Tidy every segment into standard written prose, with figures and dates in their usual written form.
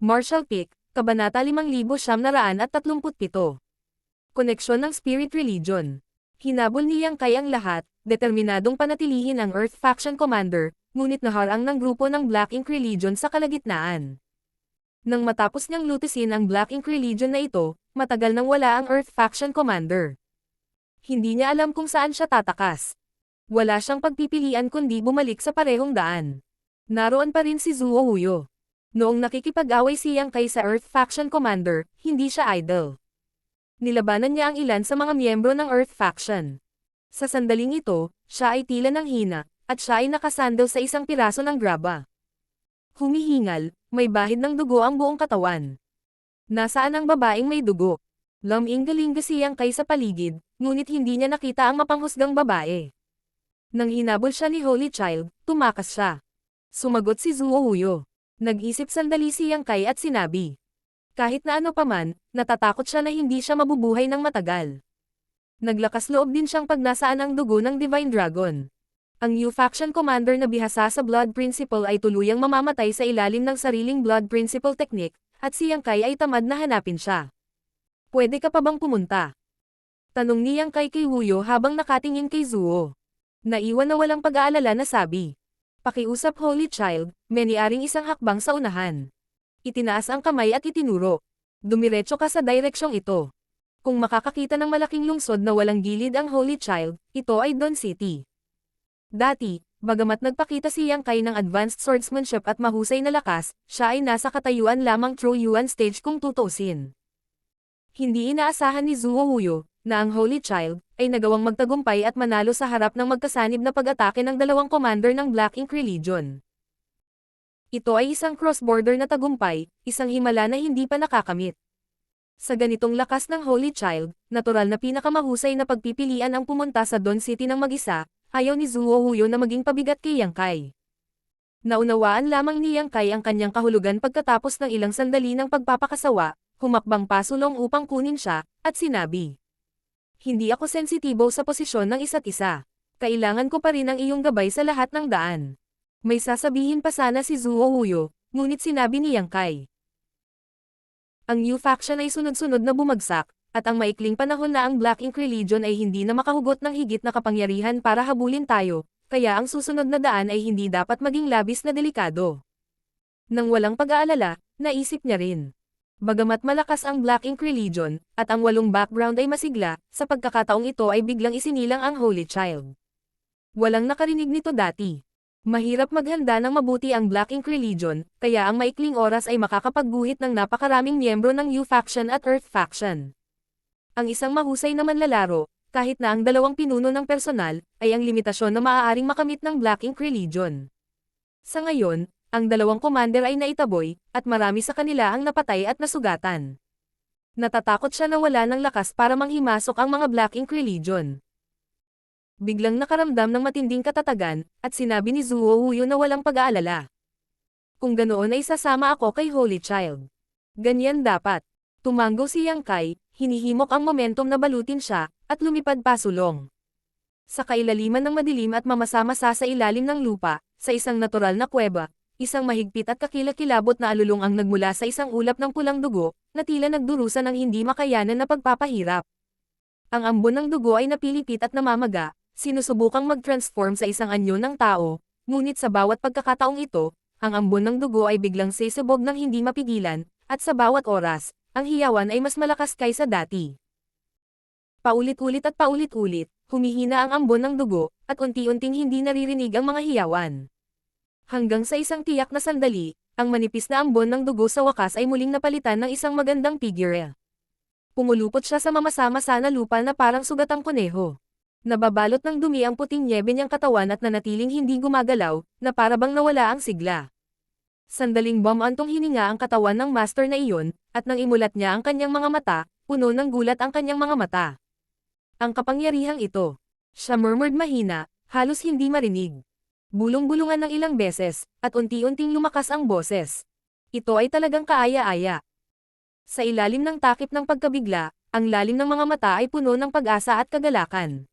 Martial Peak, Kabanata 5937. Koneksyon ng Spirit Religion. Hinabol ni Yang Kai ang lahat, determinadong panatilihin ang Earth Faction Commander, ngunit naharang ng grupo ng Black Ink Religion sa kalagitnaan. Nang matapos niyang lutisin ang Black Ink Religion na ito, matagal nang wala ang Earth Faction Commander. Hindi niya alam kung saan siya tatakas. Wala siyang pagpipilian kundi bumalik sa parehong daan. Naroon pa rin si Zuo Huyo. Noong nakikipag-away si Yang Kai sa Earth Faction Commander, hindi siya idle. Nilabanan niya ang ilan sa mga miyembro ng Earth Faction. Sa sandaling ito, siya ay tila ng hina, at siya ay nakasandal sa isang piraso ng graba. Humihingal, may bahid ng dugo ang buong katawan. Nasaan ang babaeng may dugo? Laming-galing si Yang Kai sa paligid, ngunit hindi niya nakita ang mapanghusgang babae. Nang hinabol siya ni Holy Child, tumakas siya. Sumagot si Zuo Huyo. Nag-isip sandali si Yang Kai at sinabi. Kahit na ano paman, natatakot siya na hindi siya mabubuhay ng matagal. Naglakas loob din siyang pag nasaan ang dugo ng Divine Dragon. Ang Yu Faction Commander na bihasa sa Blood Principle ay tuluyang mamamatay sa ilalim ng sariling Blood Principle Technique, at si Yang Kai ay tamad na hanapin siya. Pwede ka pa bang pumunta? Tanong ni Yang Kai kay Huyo habang nakatingin kay Zuo. Naiwan na walang pag-aalala na sabi. Pakiusap Holy Child, may niaring isang hakbang sa unahan. Itinaas ang kamay at itinuro. Dumiretso ka sa direksyong ito. Kung makakakita ng malaking lungsod na walang gilid ang Holy Child, ito ay Dawn City. Dati, bagamat nagpakita si Yang Kai ng advanced swordsmanship at mahusay na lakas, siya ay nasa katayuan lamang true Yuan stage kung tutuusin. Hindi inaasahan ni Zuo Huyo, na ang Holy Child, ay nagawang magtagumpay at manalo sa harap ng magkasanib na pag-atake ng dalawang commander ng Black Ink Religion. Ito ay isang cross-border na tagumpay, isang himala na hindi pa nakakamit. Sa ganitong lakas ng Holy Child, natural na pinakamahusay na pagpipilian ang pumunta sa Dawn City ng mag-isa, ayaw ni Zuo Huyo na maging pabigat kay Yang Kai. Naunawaan lamang ni Yang Kai ang kanyang kahulugan pagkatapos ng ilang sandali ng pagpapakasawa, humakbang pasulong upang kunin siya, at sinabi. Hindi ako sensitibo sa posisyon ng isa't isa. Kailangan ko pa rin ang iyong gabay sa lahat ng daan. May sasabihin pa sana si Zuo Huyo, ngunit sinabi ni Yang Kai. Ang Yu Faction ay sunod-sunod na bumagsak, at ang maikling panahon na ang Black Ink Religion ay hindi na makahugot ng higit na kapangyarihan para habulin tayo, kaya ang susunod na daan ay hindi dapat maging labis na delikado. Nang walang pag-aalala, naisip niya rin. Bagamat malakas ang Black Ink Religion, at ang walong background ay masigla, sa pagkakataong ito ay biglang isinilang ang Holy Child. Walang nakarinig nito dati. Mahirap maghanda ng mabuti ang Black Ink Religion, kaya ang maikling oras ay makakapagguhit ng napakaraming miyembro ng Yu Faction at Earth Faction. Ang isang mahusay na manlalaro, kahit na ang dalawang pinuno ng personal, ay ang limitasyon na maaaring makamit ng Black Ink Religion. Sa ngayon, ang dalawang commander ay naitaboy, at marami sa kanila ang napatay at nasugatan. Natatakot siya na wala ng lakas para manghimasok ang mga Black Ink Religion. Biglang nakaramdam ng matinding katatagan, at sinabi ni Zuo Huyo na walang pag-aalala. Kung ganoon ay sasama ako kay Holy Child. Ganyan dapat. Tumango si Yang Kai, hinihimok ang momentum na balutin siya, at lumipad pasulong. Sa kailaliman ng madilim at mamasa-masa sa ilalim ng lupa, sa isang natural na kuweba, isang mahigpit at kakilakilabot na alulong ang nagmula sa isang ulap ng pulang dugo, na tila nagdurusa ng hindi makayanan na pagpapahirap. Ang ambon ng dugo ay napilipit at namamaga, sinusubukang mag-transform sa isang anyo ng tao, ngunit sa bawat pagkakataong ito, ang ambon ng dugo ay biglang sisibog ng hindi mapigilan, at sa bawat oras, ang hiyawan ay mas malakas kaysa dati. Paulit-ulit at paulit-ulit, humihina ang ambon ng dugo, at unti-unting hindi naririnig ang mga hiyawan. Hanggang sa isang tiyak na sandali, ang manipis na ambon ng dugo sa wakas ay muling napalitan ng isang magandang figure. Pumulupot siya sa mamasa-masa na lupa na parang sugatang kuneho. Nababalot ng dumi ang puting nyebe niyang katawan at nanatiling hindi gumagalaw, na parabang nawala ang sigla. Sandaling bumantong hininga ang katawan ng master na iyon, at nang imulat niya ang kanyang mga mata, puno ng gulat ang kanyang mga mata. Ang kapangyarihang ito. Siya murmured mahina, halos hindi marinig. Bulong-bulungan ng ilang beses, at unti-unting lumakas ang boses. Ito ay talagang kaaya-aya. Sa ilalim ng takip ng pagkabigla, ang lalim ng mga mata ay puno ng pag-asa at kagalakan.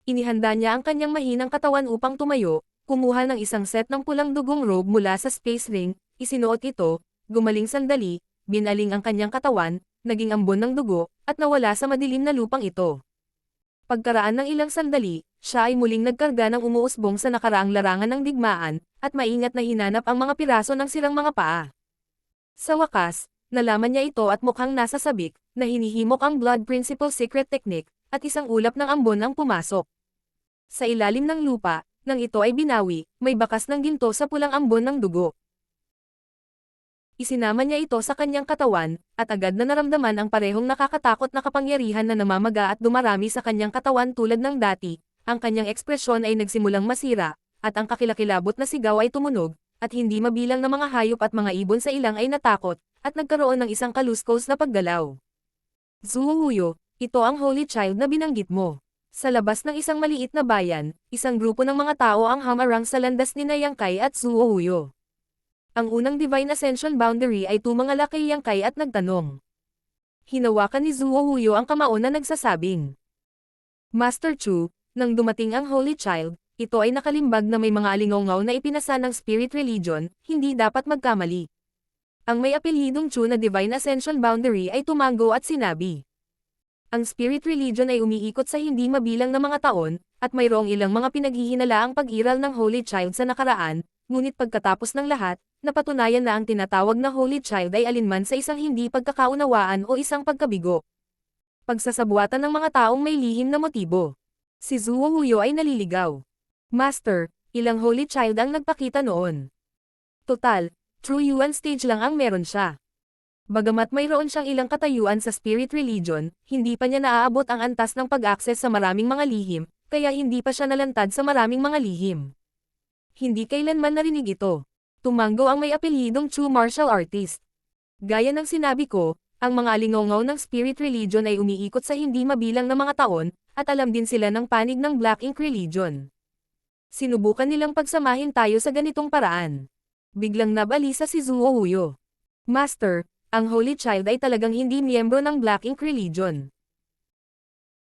Inihanda niya ang kanyang mahinang katawan upang tumayo, kumuha ng isang set ng pulang dugong robe mula sa space ring, isinuot ito, gumaling sandali, binaling ang kanyang katawan, naging ambon ng dugo, at nawala sa madilim na lupang ito. Pagkaraan ng ilang sandali, siya ay muling nagkarga ng umuusbong sa nakaraang larangan ng digmaan, at maingat na hinanap ang mga piraso ng sirang mga paa. Sa wakas, nalaman niya ito at mukhang nasa sabik, na hinihimok ang Blood Principle Secret Technique, at isang ulap ng ambon ang pumasok. Sa ilalim ng lupa, nang ito ay binawi, may bakas ng ginto sa pulang ambon ng dugo. Isinama niya ito sa kanyang katawan, at agad na naramdaman ang parehong nakakatakot na kapangyarihan na namamaga at dumarami sa kanyang katawan tulad ng dati. Ang kanyang ekspresyon ay nagsimulang masira, at ang kakilakilabot na sigaw ay tumunog, at hindi mabilang na mga hayop at mga ibon sa ilang ay natakot, at nagkaroon ng isang kaluskos na paggalaw. Zuohuyo, ito ang Holy Child na binanggit mo. Sa labas ng isang maliit na bayan, isang grupo ng mga tao ang hamarang sa landas ni Yang Kai at Zuohuyo. Ang unang Divine Ascension Boundary ay tumangala kay Yang Kai at nagtanong. Hinawakan ni Zuohuyo ang kamao na nagsasabing, Master Chu, nang dumating ang Holy Child, ito ay nakalimbag na may mga alingaw na ipinasa ng Spirit Religion, hindi dapat magkamali. Ang may apelyidong Chu na Divine Ascension Boundary ay tumango at sinabi. Ang Spirit Religion ay umiikot sa hindi mabilang na mga taon, at mayroong ilang mga pinaghihinalaang pag-iral ng Holy Child sa nakaraan, ngunit pagkatapos ng lahat, napatunayan na ang tinatawag na Holy Child ay alinman sa isang hindi pagkakaunawaan o isang pagkabigo. Pagsasabuatan ng mga taong may lihim na motibo. Si Zuohuyo ay naliligaw. Master, ilang Holy Child ang nagpakita noon. Total, True Yuan stage lang ang meron siya. Bagamat mayroon siyang ilang katayuan sa Spirit Religion, hindi pa niya naaabot ang antas ng pag-access sa maraming mga lihim, kaya hindi pa siya nalantad sa maraming mga lihim. Hindi kailanman narinig ito. Tumango ang may apelyidong True Martial Artist. Gaya ng sinabi ko, ang mga alingaw ng Spirit Religion ay umiikot sa hindi mabilang na mga taon, at alam din sila ng panig ng Black Ink Religion. Sinubukan nilang pagsamahin tayo sa ganitong paraan. Biglang nabalisa si Zuohuyo. Master, ang Holy Child ay talagang hindi miyembro ng Black Ink Religion.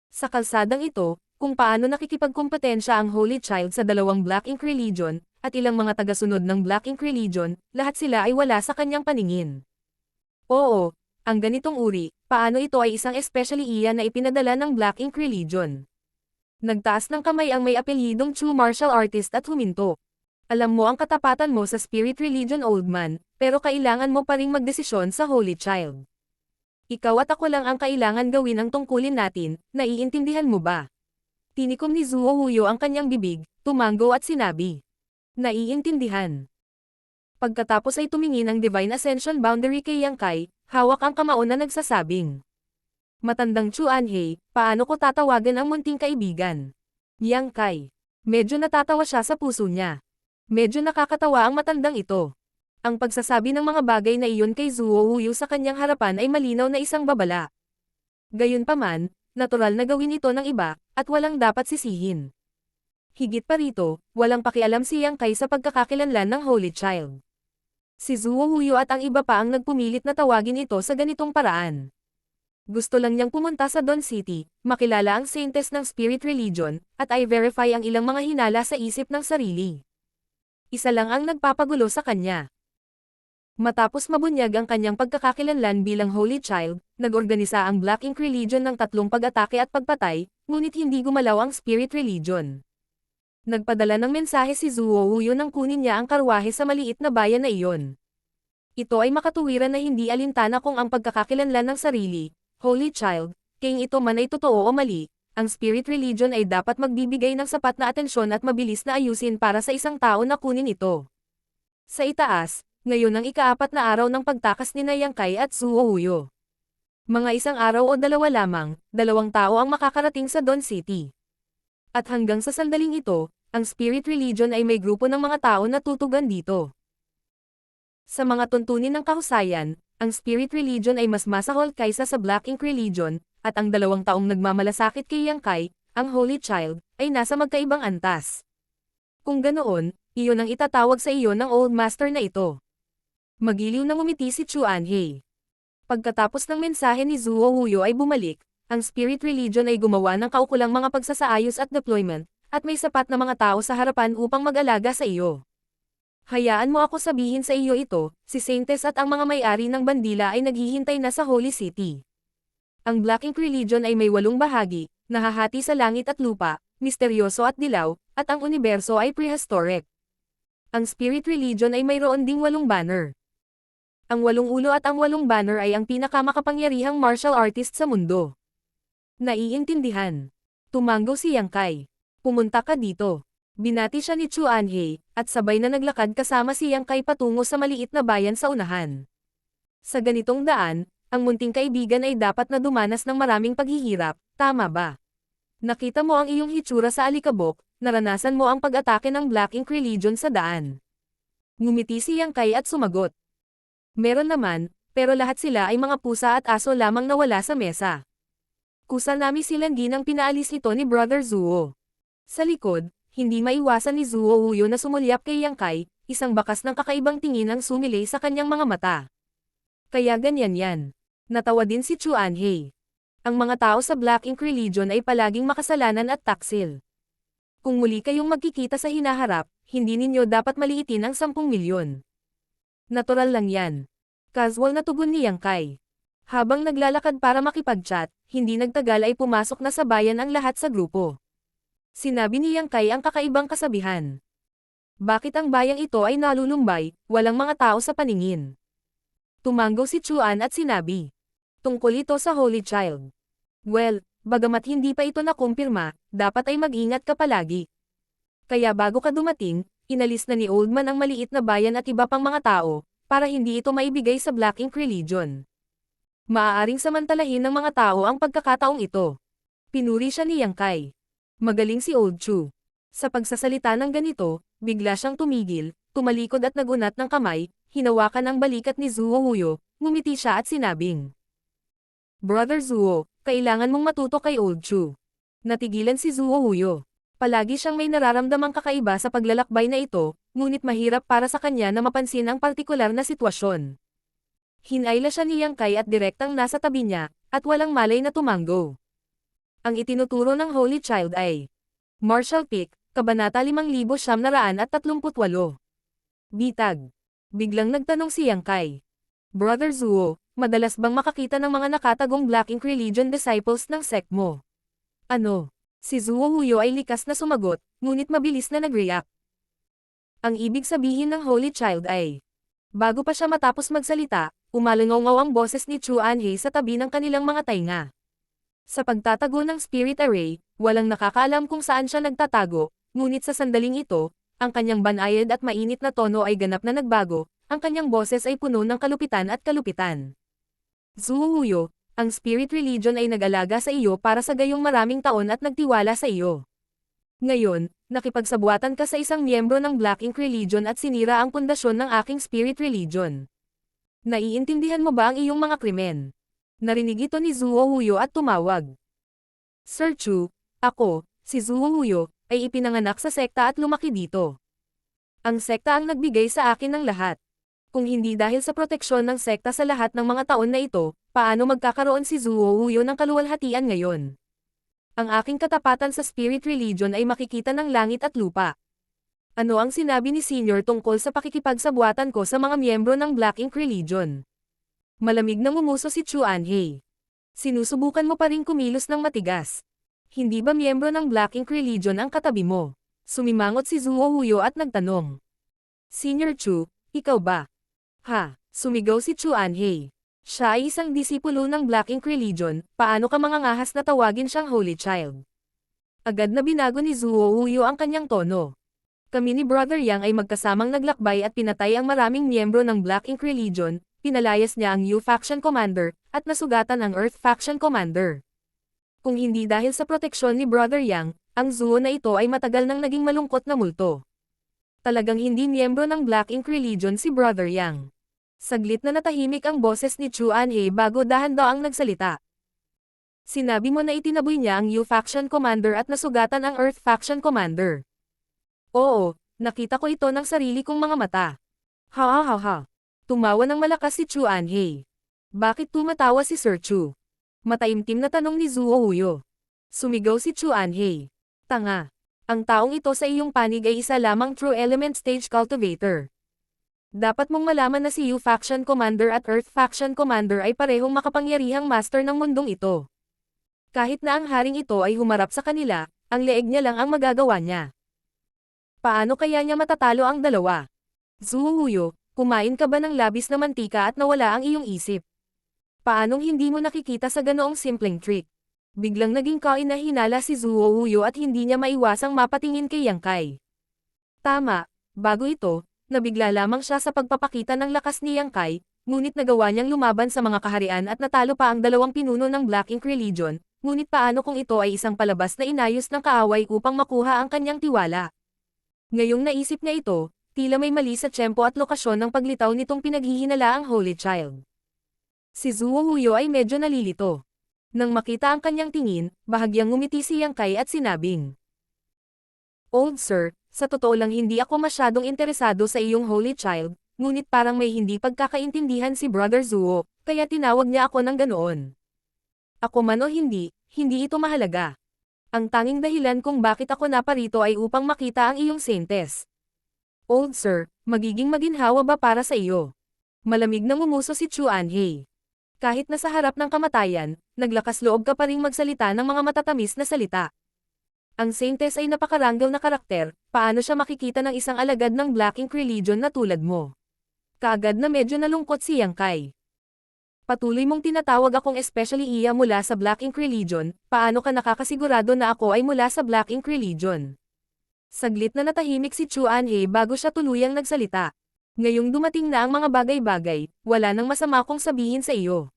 Sa kalsadang ito, kung paano nakikipagkompetensya ang Holy Child sa dalawang Black Ink Religion, at ilang mga tagasunod ng Black Ink Religion, lahat sila ay wala sa kanyang paningin. Oo, ang ganitong uri, paano ito ay isang especially iyan na ipinadala ng Black Ink Religion. Nagtaas ng kamay ang may apelyidong True Martial Artist at huminto. Alam mo ang katapatan mo sa Spirit Religion, old man, pero kailangan mo pa ring magdesisyon sa Holy Child. Ikaw at ako lang ang kailangan gawin ang tungkulin natin, naiintindihan mo ba? Tinikom ni Zuohuyo ang kanyang bibig, tumango at sinabi. Naiintindihan. Pagkatapos ay tumingin ang Divine Ascension Boundary kay Yang Kai, hawak ang kamao na nagsasabing. Matandang Chu Anhei, paano ko tatawagan ang munting kaibigan? Yang Kai. Medyo natatawa siya sa puso niya. Medyo nakakatawa ang matandang ito. Ang pagsasabi ng mga bagay na iyon kay Zuohuyo sa kanyang harapan ay malinaw na isang babala. Gayunpaman, natural na gawin ito ng iba, at walang dapat sisihin. Higit pa rito, walang pakialam si Yang Kai sa pagkakakilanlan ng Holy Child. Si Zuohuyo at ang iba pa ang nagpumilit na tawagin ito sa ganitong paraan. Gusto lang niyang pumunta sa Dawn City, makilala ang saintes ng Spirit Religion, at i-verify ang ilang mga hinala sa isip ng sarili. Isa lang ang nagpapagulo sa kanya. Matapos mabunyag ang kanyang pagkakakilanlan bilang Holy Child, nag-organisa ang Black Ink Religion ng 3 pag-atake at pagpatay, ngunit hindi gumalaw ang Spirit Religion. Nagpadala ng mensahe si Zuohuyo nang kunin niya ang karwahe sa maliit na bayan na iyon. Ito ay makatuwiran na hindi alintana kung ang pagkakakilanlan ng sarili, Holy Child, kung ito man ay totoo o mali, ang Spirit Religion ay dapat magbibigay ng sapat na atensyon at mabilis na ayusin para sa isang tao na kunin ito. Sa itaas, ngayon ang ika-4 na araw ng pagtakas ni Yang Kai at Zuohuyo. Mga 1 araw o 2 lamang, 2 tao ang makakarating sa Dawn City. At hanggang sa sandaling ito, ang Spirit Religion ay may grupo ng mga tao na tutugan dito. Sa mga tuntunin ng kahusayan, ang Spirit Religion ay mas masahol kaysa sa Black Ink Religion, at ang 2 taong nagmamalasakit kay Yang Kai, ang Holy Child, ay nasa magkaibang antas. Kung ganoon, iyon ang itatawag sa iyo ng Old Master na ito. Magiliw na ngumiti si Chu Anhei. Pagkatapos ng mensahe ni Zuohuyo ay bumalik, ang Spirit Religion ay gumawa ng kaukulang mga pagsasaayos at deployment, at may sapat na mga tao sa harapan upang mag-alaga sa iyo. Hayaan mo ako sabihin sa iyo ito, si Saintes at ang mga may-ari ng bandila ay naghihintay na sa Holy City. Ang Black Ink Religion ay may 8 bahagi, nahahati sa langit at lupa, misteryoso at dilaw, at ang universo ay prehistoric. Ang Spirit Religion ay mayroon ding 8 banner. Ang 8 ulo at ang 8 banner ay ang pinakamakapangyarihang martial artist sa mundo. Naiintindihan. Tumanggo si Yang Kai. Pumunta ka dito. Binati siya ni Chu Anhei, at sabay na naglakad kasama si Yang Kai patungo sa maliit na bayan sa unahan. Sa ganitong daan, ang munting kaibigan ay dapat na dumanas ng maraming paghihirap, tama ba? Nakita mo ang iyong hitsura sa alikabok, naranasan mo ang pag-atake ng Black Ink Religion sa daan. Ngumiti si Yang Kai at sumagot. Meron naman, pero lahat sila ay mga pusa at aso lamang na wala sa mesa. Kusanami silang ginang pinaalis ito ni Brother Zuo. Sa likod, hindi maiwasan ni Zuo Huyo na sumulyap kay Yang Kai, isang bakas ng kakaibang tingin ang sumilay sa kanyang mga mata. Kaya ganyan yan. Natawa din si Chu Anhei. Ang mga tao sa Black Ink Religion ay palaging makasalanan at taksil. Kung muli kayong magkikita sa hinaharap, hindi ninyo dapat maliitin ang 10 milyon. Natural lang yan. Casual na tugon ni Yang Kai. Habang naglalakad para makipag-chat, hindi nagtagal ay pumasok na sa bayan ang lahat sa grupo. Sinabi ni Yang Kai ang kakaibang kasabihan. Bakit ang bayang ito ay nalulumbay, walang mga tao sa paningin? Tumanggo si Chuan at sinabi. Tungkol ito sa Holy Child. Well, bagamat hindi pa ito nakumpirma, dapat ay mag-ingat ka palagi. Kaya bago ka dumating, inalis na ni Oldman ang maliit na bayan at iba pang mga tao, para hindi ito maibigay sa Black Ink Religion. Maaaring samantalahin ng mga tao ang pagkakataong ito. Pinuri siya ni Yang Kai. Magaling si Old Chu. Sa pagsasalita ng ganito, bigla siyang tumigil, tumalikod at nagunat ng kamay, hinawakan ang balikat ni Zuo Huyo, ngumiti siya at sinabing. Brother Zuo, kailangan mong matuto kay Old Chu. Natigilan si Zuo Huyo. Palagi siyang may nararamdamang kakaiba sa paglalakbay na ito, ngunit mahirap para sa kanya na mapansin ang partikular na sitwasyon. Hinayla siya ni Yang Kai at direktang nasa tabi niya, at walang malay na tumanggo. Ang itinuturo ng Holy Child ay Martial Peak, Kabanata 5938. Bitag. Biglang nagtanong si Yang Kai. Brother Zuo, madalas bang makakita ng mga nakatagong Black Ink Religion disciples ng sect mo? Ano? Si Zuo Huyo ay likas na sumagot, ngunit mabilis na nag-react. Ang ibig sabihin ng Holy Child ay, bago pa siya matapos magsalita, umalangaw ang boses ni Chu Anhei sa tabi ng kanilang mga tainga. Sa pagtatago ng Spirit Array, walang nakakaalam kung saan siya nagtatago, ngunit sa sandaling ito, ang kanyang banayad at mainit na tono ay ganap na nagbago, ang kanyang boses ay puno ng kalupitan at kalupitan. Zuo Huyo, ang Spirit Religion ay nag-alaga sa iyo para sa gayong maraming taon at nagtiwala sa iyo. Ngayon, nakipagsabuatan ka sa isang miyembro ng Black Ink Religion at sinira ang pundasyon ng aking Spirit Religion. Naiintindihan mo ba ang iyong mga krimen? Narinig ito ni Zuo Huyo at tumawag. Sir Chu, ako, si Zuo Huyo, ay ipinanganak sa sekta at lumaki dito. Ang sekta ang nagbigay sa akin ng lahat. Kung hindi dahil sa proteksyon ng sekta sa lahat ng mga taon na ito, paano magkakaroon si Zuo Huyo ng kaluwalhatian ngayon? Ang aking katapatan sa Spirit Religion ay makikita ng langit at lupa. Ano ang sinabi ni Senior tungkol sa pakikipagsabuatan ko sa mga miyembro ng Black Ink Religion? Malamig na ngumuso si Chu Anhei. Sinusubukan mo pa ring kumilos ng matigas. Hindi ba miyembro ng Black Ink Religion ang katabi mo? Sumimangot si Zuo Huyo at nagtanong. Senior Chu, ikaw ba? Ha, sumigaw si Chu Anhei. Siya ay isang disipulo ng Black Ink Religion, paano ka mangangahas na tawagin siyang Holy Child? Agad na binago ni Zuo Huyo ang kanyang tono. Kami ni Brother Yang ay magkasamang naglakbay at pinatay ang maraming miyembro ng Black Ink Religion, pinalayas niya ang U Faction Commander, at nasugatan ang Earth Faction Commander. Kung hindi dahil sa proteksyon ni Brother Yang, ang Zuo na ito ay matagal nang naging malungkot na multo. Talagang hindi miyembro ng Black Ink Religion si Brother Yang. Saglit na natahimik ang boses ni Chu Anhei bago dahan-daang nagsalita. Sinabi mo na itinaboy niya ang U Faction Commander at nasugatan ang Earth Faction Commander. Oo, nakita ko ito ng sarili kong mga mata. Ha ha ha ha. Tumawa ng malakas si Chu Anhei. Bakit tumatawa si Sir Chu? Mataimtim na tanong ni Zuo Huyo. Sumigaw si Chu Anhei. Tanga. Ang taong ito sa iyong panig ay isa lamang true element stage cultivator. Dapat mong malaman na si Yu Faction Commander at Earth Faction Commander ay parehong makapangyarihang master ng mundong ito. Kahit na ang haring ito ay humarap sa kanila, ang leeg niya lang ang magagawa niya. Paano kaya niya matatalo ang dalawa? Zuo Huyo, kumain ka ba ng labis na mantika at nawala ang iyong isip? Paanong hindi mo nakikita sa ganoong simpleng trick? Biglang naging kainahinala si Zuo Huyo at hindi niya maiwasang mapatingin kay Yang Kai. Tama, bago ito, nabigla lamang siya sa pagpapakita ng lakas ni Yang Kai, ngunit nagawa niyang lumaban sa mga kaharian at natalo pa ang dalawang pinuno ng Black Ink Religion, ngunit paano kung ito ay isang palabas na inayos ng kaaway upang makuha ang kanyang tiwala? Ngayong naisip niya ito, tila may mali sa tiyempo at lokasyon ng paglitaw nitong pinaghihinalaang Holy Child. Si Zuo Huyo ay medyo nalilito. Nang makita ang kanyang tingin, bahagyang ngumiti si Yang Kai at sinabing, "Old sir, sa totoo lang hindi ako masyadong interesado sa iyong Holy Child, ngunit parang may hindi pagkakaintindihan si Brother Zuo, kaya tinawag niya ako ng ganoon. Ako man o hindi, hindi ito mahalaga. Ang tanging dahilan kung bakit ako naparito ay upang makita ang iyong saintes. Old sir, magiging maginhawa ba para sa iyo?" Malamig na ngumuso si Chu Anhei. Kahit na sa harap ng kamatayan, naglakas loob ka pa ring magsalita ng mga matatamis na salita. Ang saintes ay napakaranggal na karakter, paano siya makikita ng isang alagad ng Black Ink Religion na tulad mo? Kaagad na medyo nalungkot si Yang Kai. Patuloy mong tinatawag akong especially iya mula sa Black Ink Religion, paano ka nakakasigurado na ako ay mula sa Black Ink Religion? Saglit na natahimik si Chu Anhei bago siya tuluyang nagsalita. Ngayong dumating na ang mga bagay-bagay, wala nang masama kong sabihin sa iyo.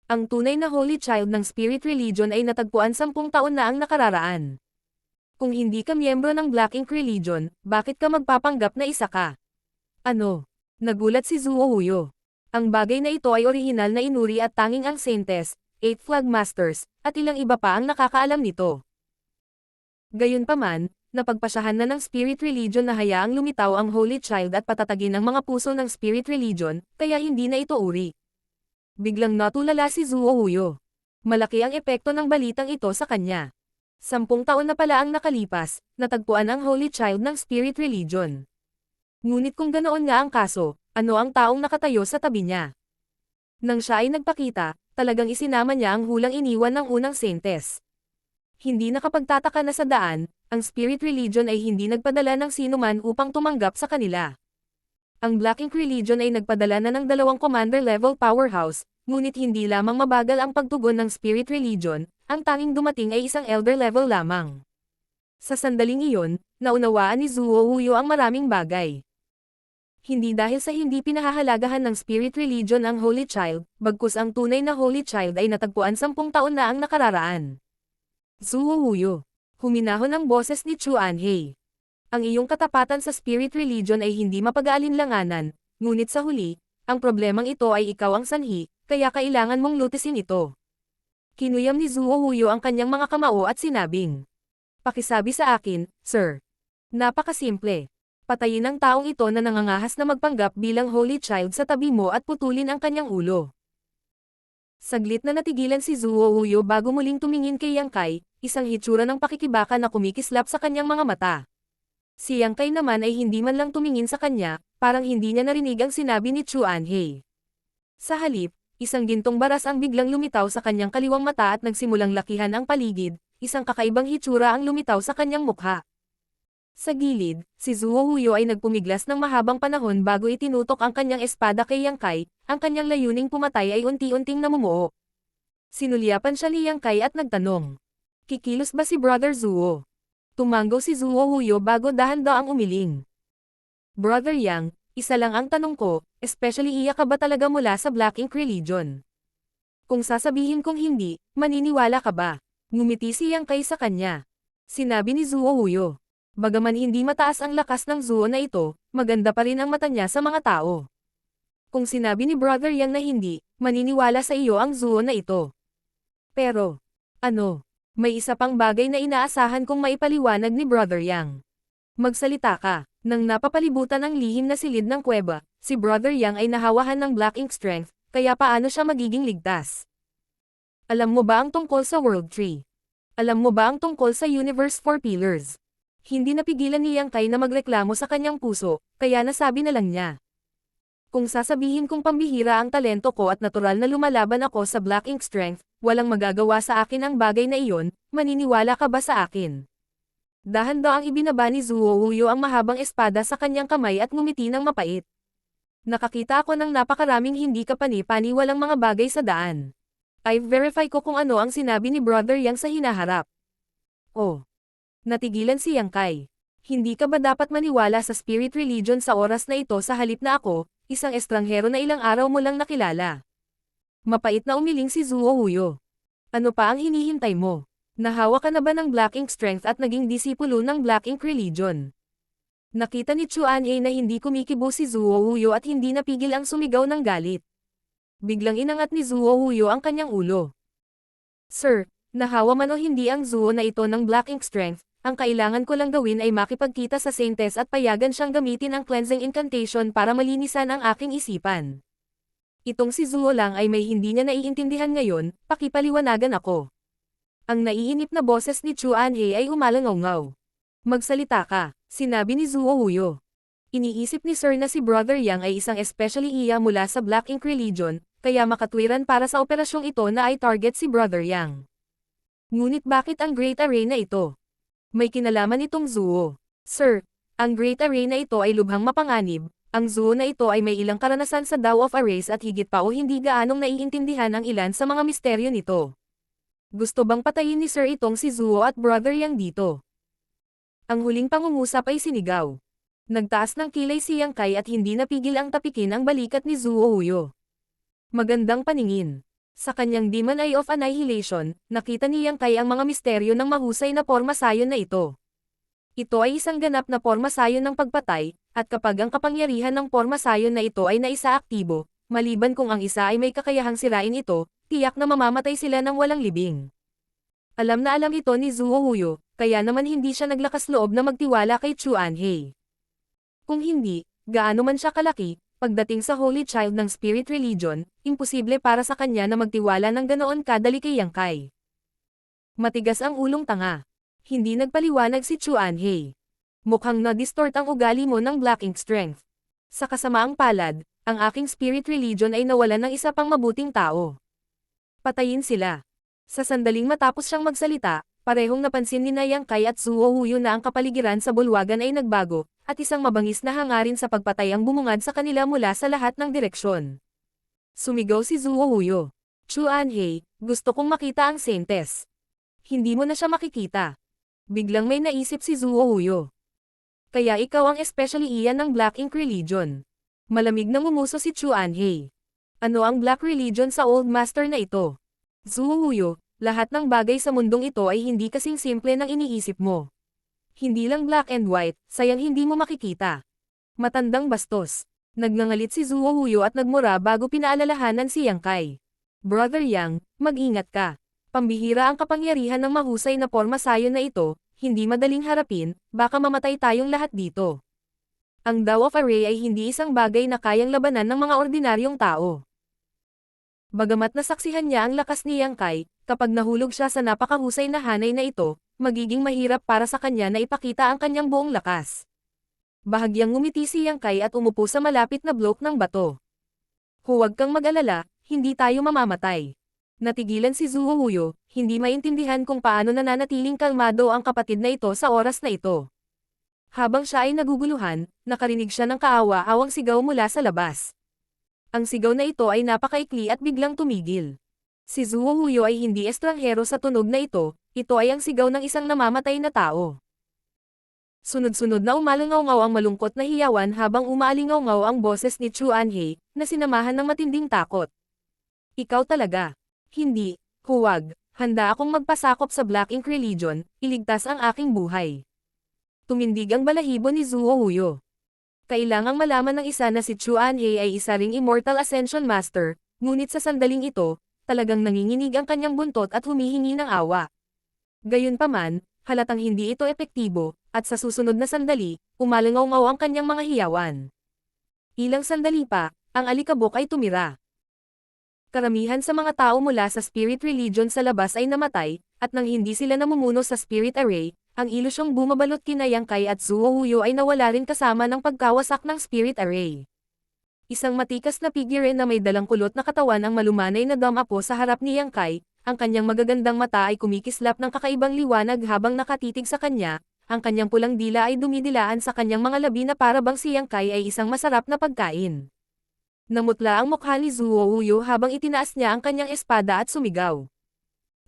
Ang tunay na Holy Child ng Spirit Religion ay natagpuan 10 taon na ang nakararaan. Kung hindi ka miyembro ng Black Ink Religion, bakit ka magpapanggap na isa ka? Ano? Nagulat si Zuo Huyo. Ang bagay na ito ay orihinal na inuri at tanging ang Saintes, 8 Flag Masters, at ilang iba pa ang nakakaalam nito. Gayunpaman, napagpasyahan na ng Spirit Religion na hayaang lumitaw ang Holy Child at patatagin ang mga puso ng Spirit Religion, kaya hindi na ito uri. Biglang natulala si Zuo Huyo. Malaki ang epekto ng balitang ito sa kanya. 10 taon na pala ang nakalipas, natagpuan ang Holy Child ng Spirit Religion. Ngunit kung ganoon nga ang kaso, ano ang taong nakatayo sa tabi niya? Nang siya ay nagpakita, talagang isinama niya ang hulang iniwan ng unang saintes. Hindi nakapagtataka na sa daan, ang Spirit Religion ay hindi nagpadala ng sinuman upang tumanggap sa kanila. Ang Black Ink Religion ay nagpadala na ng 2 commander-level powerhouse, ngunit hindi lamang mabagal ang pagtugon ng Spirit Religion, ang tanging dumating ay isang elder level lamang. Sa sandaling iyon, naunawaan ni Zuo Huyo ang maraming bagay. Hindi dahil sa hindi pinahahalagahan ng Spirit Religion ang Holy Child, bagkus ang tunay na Holy Child ay natagpuan 10 taon na ang nakararaan. Zuo Huyo. Huminahon ang boses ni Chu Anhei. Ang iyong katapatan sa Spirit Religion ay hindi mapag-aalinlanganan, ngunit sa huli, ang problemang ito ay ikaw ang sanhi, kaya kailangan mong lutisin ito. Kinuyam ni Zuo Huyo ang kanyang mga kamao at sinabing, "Pakisabi sa akin, sir. Napakasimple. Patayin ang taong ito na nangangahas na magpanggap bilang Holy Child sa tabi mo at putulin ang kanyang ulo." Saglit na natigilan si Zuo Huyo bago muling tumingin kay Yang Kai, isang hitsura ng pakikibaka na kumikislap sa kanyang mga mata. Si Yang Kai naman ay hindi man lang tumingin sa kanya, parang hindi niya narinig ang sinabi ni Chu Anhei. Sa halip, isang gintong baras ang biglang lumitaw sa kanyang kaliwang mata at nagsimulang lakihan ang paligid, isang kakaibang hitsura ang lumitaw sa kanyang mukha. Sa gilid, si Zuo Huyo ay nagpumiglas ng mahabang panahon bago itinutok ang kanyang espada kay Yang Kai, ang kanyang layuning pumatay ay unti-unting namumuo. Sinulyapan siya ni Yang Kai at nagtanong, "Kikilos ba si Brother Zuo?" Tumanggo si Zuo Huyo bago dahan-daang umiling. "Brother Yang, isa lang ang tanong ko, especially iya ka ba talaga mula sa Black Ink Religion? Kung sasabihin kong hindi, maniniwala ka ba?" Ngumiti si Yang Kai sa kanya. Sinabi ni Zuo Huyo. Bagaman hindi mataas ang lakas ng Zuo na ito, maganda pa rin ang mata niya sa mga tao. Kung sinabi ni Brother Yang na hindi, maniniwala sa iyo ang Zuo na ito. Pero, ano? May isa pang bagay na inaasahan kong maipaliwanag ni Brother Yang. Magsalita ka. Nang napapalibutan ang lihim na silid ng kuweba, si Brother Yang ay nahawahan ng Black Ink Strength, kaya paano siya magiging ligtas? Alam mo ba ang tungkol sa World Tree? Alam mo ba ang tungkol sa Universe 4 Pillars? Hindi napigilan ni Yang Kai na magreklamo sa kanyang puso, kaya nasabi na lang niya. Kung sasabihin kong pambihira ang talento ko at natural na lumalaban ako sa Black Ink Strength, walang magagawa sa akin ang bagay na iyon, maniniwala ka ba sa akin? Dahan-daang ibinaba ni Zuo Huyo ang mahabang espada sa kanyang kamay at ngumiti ng mapait. Nakakita ako ng napakaraming hindi kapani-paniwalang mga bagay sa daan. I-verify ko kung ano ang sinabi ni Brother Yang sa hinaharap. Oh. Natigilan si Yang Kai. Hindi ka ba dapat maniwala sa spirit religion sa oras na ito sa halip na ako, isang estranghero na ilang araw mo lang nakilala? Mapait na umiling si Zuo Huyo. Ano pa ang hinihintay mo? Nahawa ka na ba ng Black Ink Strength at naging disipulo ng Black Ink Religion? Nakita ni Chuan He na hindi kumikibo si Zuo Huyo at hindi napigil ang sumigaw ng galit. Biglang inangat ni Zuo Huyo ang kanyang ulo. Sir, nahawa man o hindi ang Zuo na ito ng Black Ink Strength, ang kailangan ko lang gawin ay makipagkita sa Saintess at payagan siyang gamitin ang cleansing incantation para malinisan ang aking isipan. Itong si Zuo lang ay may hindi niya naiintindihan ngayon, pakipaliwanagan ako. Ang naiinip na boses ni Chuan He ay umalangaw-ngaw. Magsalita ka, sinabi ni Zuo Huyo. Iniisip ni Sir na si Brother Yang ay isang especially iya mula sa Black Ink Religion, kaya makatwiran para sa operasyong ito na ay target si Brother Yang. Ngunit bakit ang Great Array na ito? May kinalaman itong Zuo. Sir, ang Great Array na ito ay lubhang mapanganib, ang Zuo na ito ay may ilang karanasan sa Tao of Arrays at higit pa o hindi gaanong naiintindihan ang ilan sa mga misteryo nito. Gusto bang patayin ni Sir itong si Zuo at Brother Yang dito? Ang huling pangungusap ay sinigaw. Nagtaas ng kilay si Yang Kai at hindi napigil ang tapikin ang balikat ni Zuo Huyo. Magandang paningin. Sa kanyang Demon Eye of Annihilation, nakita ni Yang Kai ang mga misteryo ng mahusay na pormasayon na ito. Ito ay isang ganap na pormasayon ng pagpatay, at kapag ang kapangyarihan ng pormasayon na ito ay naisaaktibo, maliban kung ang isa ay may kakayahang sirain ito, tiyak na mamamatay sila ng walang libing. Alam na alam ito ni Zuo Huyo, kaya naman hindi siya naglakas loob na magtiwala kay Chuan He. Kung hindi, gaano man siya kalaki, pagdating sa Holy Child ng Spirit Religion, imposible para sa kanya na magtiwala ng ganoon kadali kay Yang Kai. Matigas ang ulong tanga. Hindi nagpaliwanag si Chuan He. Mukhang na-distort ang ugali mo ng Black Ink Strength. Sa kasamaang palad, ang aking Spirit Religion ay nawalan ng isa pang mabuting tao. Patayin sila. Sa sandaling matapos siyang magsalita, parehong napansin ni Yang Kai at Zuo Huyo na ang kapaligiran sa bulwagan ay nagbago, at isang mabangis na hangarin sa pagpatay ang bumungad sa kanila mula sa lahat ng direksyon. Sumigaw si Zuo Huyo. Chuan He, gusto kong makita ang Saintess. Hindi mo na siya makikita. Biglang may naisip si Zuo Huyo. Kaya ikaw ang especially iyan ng Black Ink Religion. Malamig na ngumuso si Chuan He. Ano ang Black Religion sa Old Master na ito? Zuo Huyo, lahat ng bagay sa mundong ito ay hindi kasing simple ng iniisip mo. Hindi lang black and white, sayang hindi mo makikita. Matandang bastos. Nagngangalit si Zuo Huyo at nagmura bago pinaalalahanan si Yang Kai. Brother Yang, mag-ingat ka. Pambihira ang kapangyarihan ng mahusay na pormasayon na ito, hindi madaling harapin, baka mamatay tayong lahat dito. Ang Tao of Array ay hindi isang bagay na kayang labanan ng mga ordinaryong tao. Bagamat nasaksihan niya ang lakas ni Yang Kai, kapag nahulog siya sa napakahusay na hanay na ito, magiging mahirap para sa kanya na ipakita ang kanyang buong lakas. Bahagyang ngumiti si Yang Kai at umupo sa malapit na blok ng bato. Huwag kang mag-alala, hindi tayo mamamatay. Natigilan si Zuo Huyo, hindi maintindihan kung paano nananatiling kalmado ang kapatid na ito sa oras na ito. Habang siya ay naguguluhan, nakarinig siya ng kaawa-awang sigaw mula sa labas. Ang sigaw na ito ay napakaikli at biglang tumigil. Si Zuo Huyo ay hindi estranghero sa tunog na ito ay ang sigaw ng isang namamatay na tao. Sunod-sunod na umalingaw-ngaw ang malungkot na hiyawan habang umaalingaw-ngaw ang boses ni Chuan He, na sinamahan ng matinding takot. Ikaw talaga. Hindi, huwag, handa akong magpasakop sa Black Ink Religion, iligtas ang aking buhay. Tumindig ang balahibo ni Zuo Huyo. Kailangang malaman ng isa na si Chuan He ay isa ring Immortal Ascension Master, ngunit sa sandaling ito, talagang nanginginig ang kanyang buntot at humihingi ng awa. Gayunpaman, halatang hindi ito epektibo, at sa susunod na sandali, umalingaw-ngaw ang kanyang mga hiyawan. Ilang sandali pa, ang alikabok ay tumira. Karamihan sa mga tao mula sa Spirit Religion sa labas ay namatay, at nang hindi sila namumuno sa Spirit Array, ang ilusyong bumabalot kina Yang Kai at Zuo Huyo ay nawala rin kasama ng pagkawasak ng Spirit Array. Isang matikas na figure na may dalang kulot na katawan ang malumanay na damapo sa harap ni Yang Kai, ang kanyang magagandang mata ay kumikislap ng kakaibang liwanag habang nakatitig sa kanya, ang kanyang pulang dila ay dumidilaan sa kanyang mga labi na para bang si Yang Kai ay isang masarap na pagkain. Namutla ang mukha ni Zuo Wuyo habang itinaas niya ang kanyang espada at sumigaw.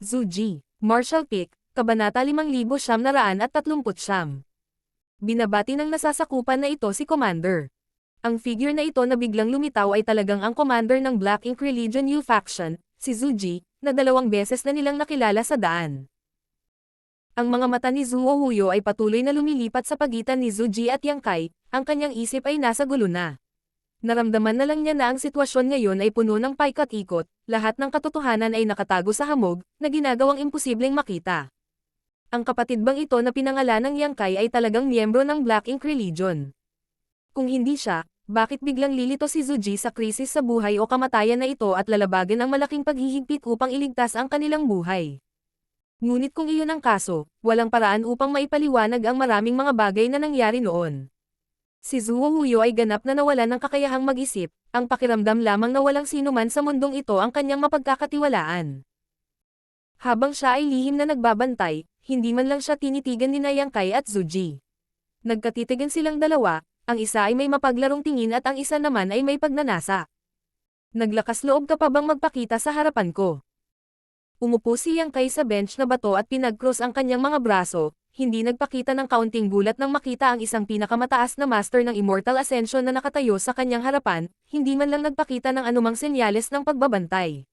Zuji, Martial Pick, Kabanata 5939. Binabati ng nasasakupan na ito si Commander. Ang figure na ito na biglang lumitaw ay talagang ang commander ng Black Ink Religion U faction, si Zuji, na 2 beses na nilang nakilala sa daan. Ang mga mata ni Zuo Wuyo ay patuloy na lumilipat sa pagitan ni Zuji at Yang Kai, ang kanyang isip ay nasa gulo na. Naramdaman na lang niya na ang sitwasyon ngayon ay puno ng paikot-ikot, lahat ng katotohanan ay nakatago sa hamog, na ginagawang imposibleng makita. Ang kapatid bang ito na pinangalan ng Yang Kai ay talagang miyembro ng Black Ink Religion? Kung hindi siya, bakit biglang lilito si Zuji sa krisis sa buhay o kamatayan na ito at lalabagan ang malaking paghihigpit upang iligtas ang kanilang buhay? Ngunit kung iyon ang kaso, walang paraan upang maipaliwanag ang maraming mga bagay na nangyari noon. Si Zuo Wuyo ay ganap na nawalan ng kakayahang mag-isip, ang pakiramdam lamang na walang sino man sa mundong ito ang kanyang mapagkakatiwalaan. Habang siya ay lihim na nagbabantay, hindi man lang siya tinitigan ni Yang Kai at Zuji. Nagkatitigan silang dalawa, ang isa ay may mapaglarong tingin at ang isa naman ay may pagnanasa. Naglakas loob ka pa bang magpakita sa harapan ko? Umupo si Yang Kai sa bench na bato at pinag-cross ang kanyang mga braso, hindi nagpakita ng kaunting gulat nang makita ang isang pinakamataas na master ng Immortal Ascension na nakatayo sa kanyang harapan, hindi man lang nagpakita ng anumang senyales ng pagbabantay.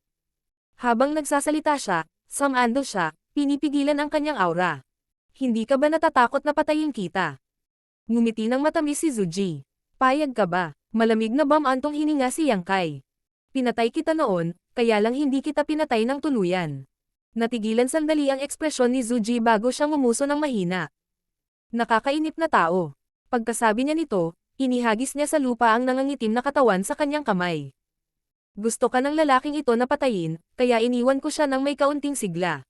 Habang nagsasalita siya, samando siya, pinipigilan ang kanyang aura. Hindi ka ba natatakot na patayin kita? Ngumiti ng matamis si Zuji. Payag ka ba? Malamig na bam-antong hininga si Yang Kai. Pinatay kita noon, kaya lang hindi kita pinatay ng tuluyan. Natigilan sandali ang ekspresyon ni Zuji bago siyang umuso ng mahina. Nakakainip na tao. Pagkasabi niya nito, inihagis niya sa lupa ang nangangitim na katawan sa kanyang kamay. Gusto ka ng lalaking ito na patayin, kaya iniwan ko siya ng may kaunting sigla.